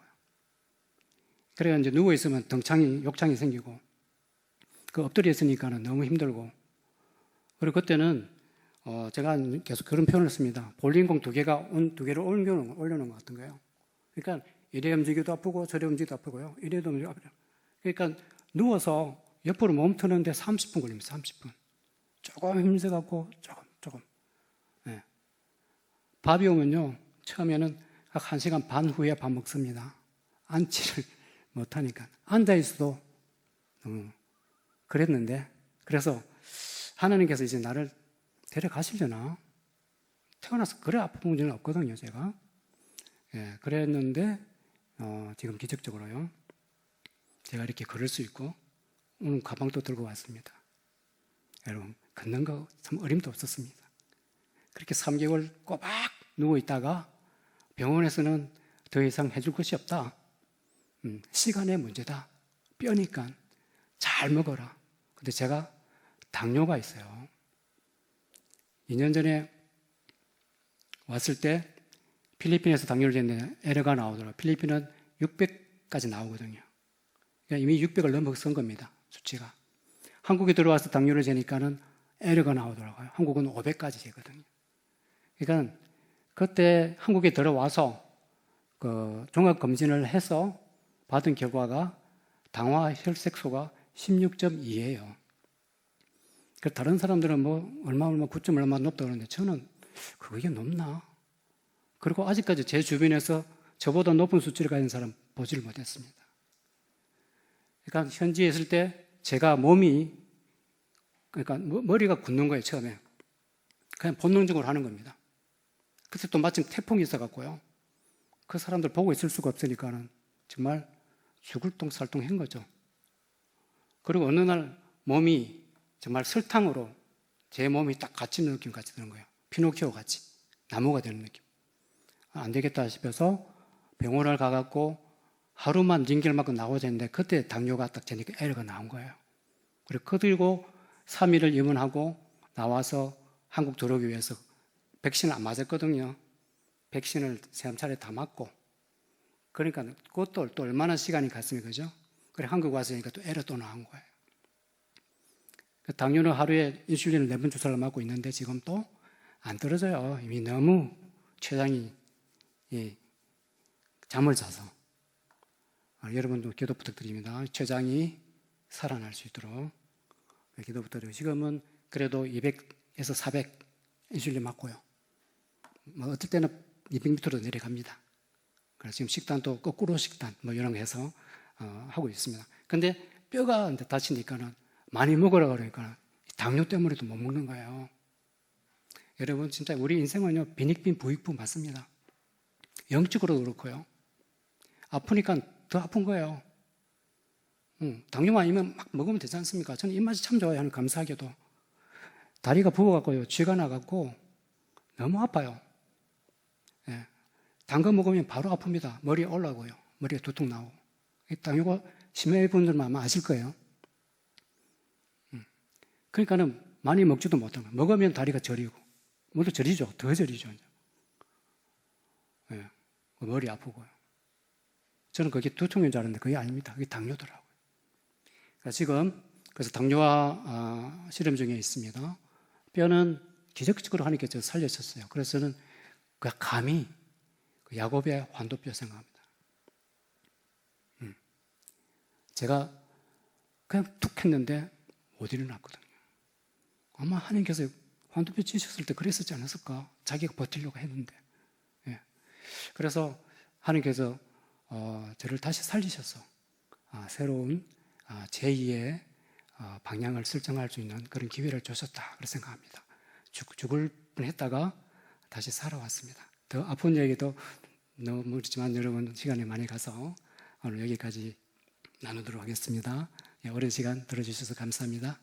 S1: 그래야 이제 누워 있으면 욕창이 생기고 엎드려 있으니까는 너무 힘들고. 그리고 그때는 제가 계속 그런 표현을 씁니다. 볼링공 2개를 올려놓은 것 같은 거예요. 그러니까 이래 움직여도 아프고 저래 움직여도 아프고요. 이래도 움직여도 아프고. 그러니까 누워서 옆으로 몸 트는데 30분 걸립니다. 30분. 조금 힘들어갖고 조금. 예. 밥이 오면요, 처음에는 약 1시간 반 후에 밥 먹습니다. 앉지를 못하니까. 앉아있어도 너무 그랬는데, 그래서 하나님께서 이제 나를 데려가시려나? 태어나서 그래 아픈 적은 없거든요, 제가. 예, 그랬는데, 지금 기적적으로요, 제가 이렇게 걸을 수 있고, 오늘 가방도 들고 왔습니다. 여러분, 걷는 거 참 어림도 없었습니다. 그렇게 3개월 꼬박 누워있다가 병원에서는 더 이상 해줄 것이 없다. 시간의 문제다. 뼈니까 잘 먹어라. 근데 제가 당뇨가 있어요. 2년 전에 왔을 때 필리핀에서 당뇨를 쟀는데 에러가 나오더라고요. 필리핀은 600까지 나오거든요. 그러니까 이미 600을 넘어선 겁니다. 수치가. 한국에 들어와서 당뇨를 재니까는 에러가 나오더라고요. 한국은 500까지 재거든요. 그러니까 그때 한국에 들어와서 그 종합검진을 해서 받은 결과가 당화 혈색소가 16.2예요. 다른 사람들은 뭐 얼마 9점 얼마 높다고 그러는데 저는 그게 높나? 그리고 아직까지 제 주변에서 저보다 높은 수치를 가진 사람 보지를 못했습니다. 그러니까 현지에 있을 때 제가 몸이, 그러니까 머리가 굳는 거예요, 처음에. 그냥 본능적으로 하는 겁니다. 그때 또 마침 태풍이 있어갖고요. 그 사람들 보고 있을 수가 없으니까는 정말 죽을 똥살똥 한 거죠. 그리고 어느 날 몸이 정말 설탕으로 제 몸이 딱 갇히는 느낌 같이 드는 거예요. 피노키오 같이. 나무가 되는 느낌. 안 되겠다 싶어서 병원을 가갖고 하루만 링겔 맞고 나오자 했는데 그때 당뇨가 딱 되니까 에러가 나온 거예요. 그리고 그 들고 3일을 입원하고 나와서 한국 들어오기 위해서 백신을 안 맞았거든요. 백신을 3차례 다 맞고. 그러니까 그것도 또 얼마나 시간이 갔으면 그죠? 그래 한국 와서니까 또 에러 또 나온 거예요. 당뇨는 하루에 인슐린을 4번 주사를 맞고 있는데 지금 또 안 떨어져요. 이미 너무 췌장이 잠을 자서. 여러분도 기도 부탁드립니다. 췌장이 살아날 수 있도록 기도 부탁드리고, 지금은 그래도 200에서 400 인슐린 맞고요. 뭐 어떨 때는 200m로 내려갑니다. 그래서 지금 식단도 거꾸로 식단 뭐 이런 거 해서 하고 있습니다. 근데 뼈가 다치니까는 많이 먹으라 그러니까 당뇨 때문에도 못 먹는 거예요. 여러분 진짜 우리 인생은요 빈익빈 부익부 맞습니다. 영적으로도 그렇고요. 아프니까 더 아픈 거예요. 당뇨만 아니면 막 먹으면 되지 않습니까? 저는 입맛이 참 좋아요. 하는 감사하게도 다리가 부어갖고요 쥐가 나갖고 너무 아파요. 예. 단 거 먹으면 바로 아픕니다. 머리에 올라오고요. 머리에 두통 나오고. 당뇨가 심해 분들만 아마 아실 거예요. 그러니까는 많이 먹지도 못한 거예요. 먹으면 다리가 저리고. 물도 저리죠. 더 저리죠. 예. 머리 아프고요. 저는 그게 두통인 줄 알았는데 그게 아닙니다. 그게 당뇨더라고요. 그러니까 지금 그래서 당뇨와 실험 중에 있습니다. 뼈는 기적적으로 하나님께서 저를 살려주셨어요. 그래서 저는 그 감히 그 야곱의 환도뼈 생각합니다. 제가 그냥 툭 했는데 못 일어났거든요. 아마 하나님께서 환도뼈 찌셨을 때 그랬었지 않았을까? 자기가 버티려고 했는데. 예. 그래서 하나님께서 저를 다시 살리셔서 새로운 제2의 방향을 설정할 수 있는 그런 기회를 주셨다. 그렇게 생각합니다. 죽을 뻔했다가 다시 살아왔습니다. 더 아픈 얘기도 너무 그렇지만 여러분 시간이 많이 가서 오늘 여기까지 나누도록 하겠습니다. 오랜 시간 들어주셔서 감사합니다.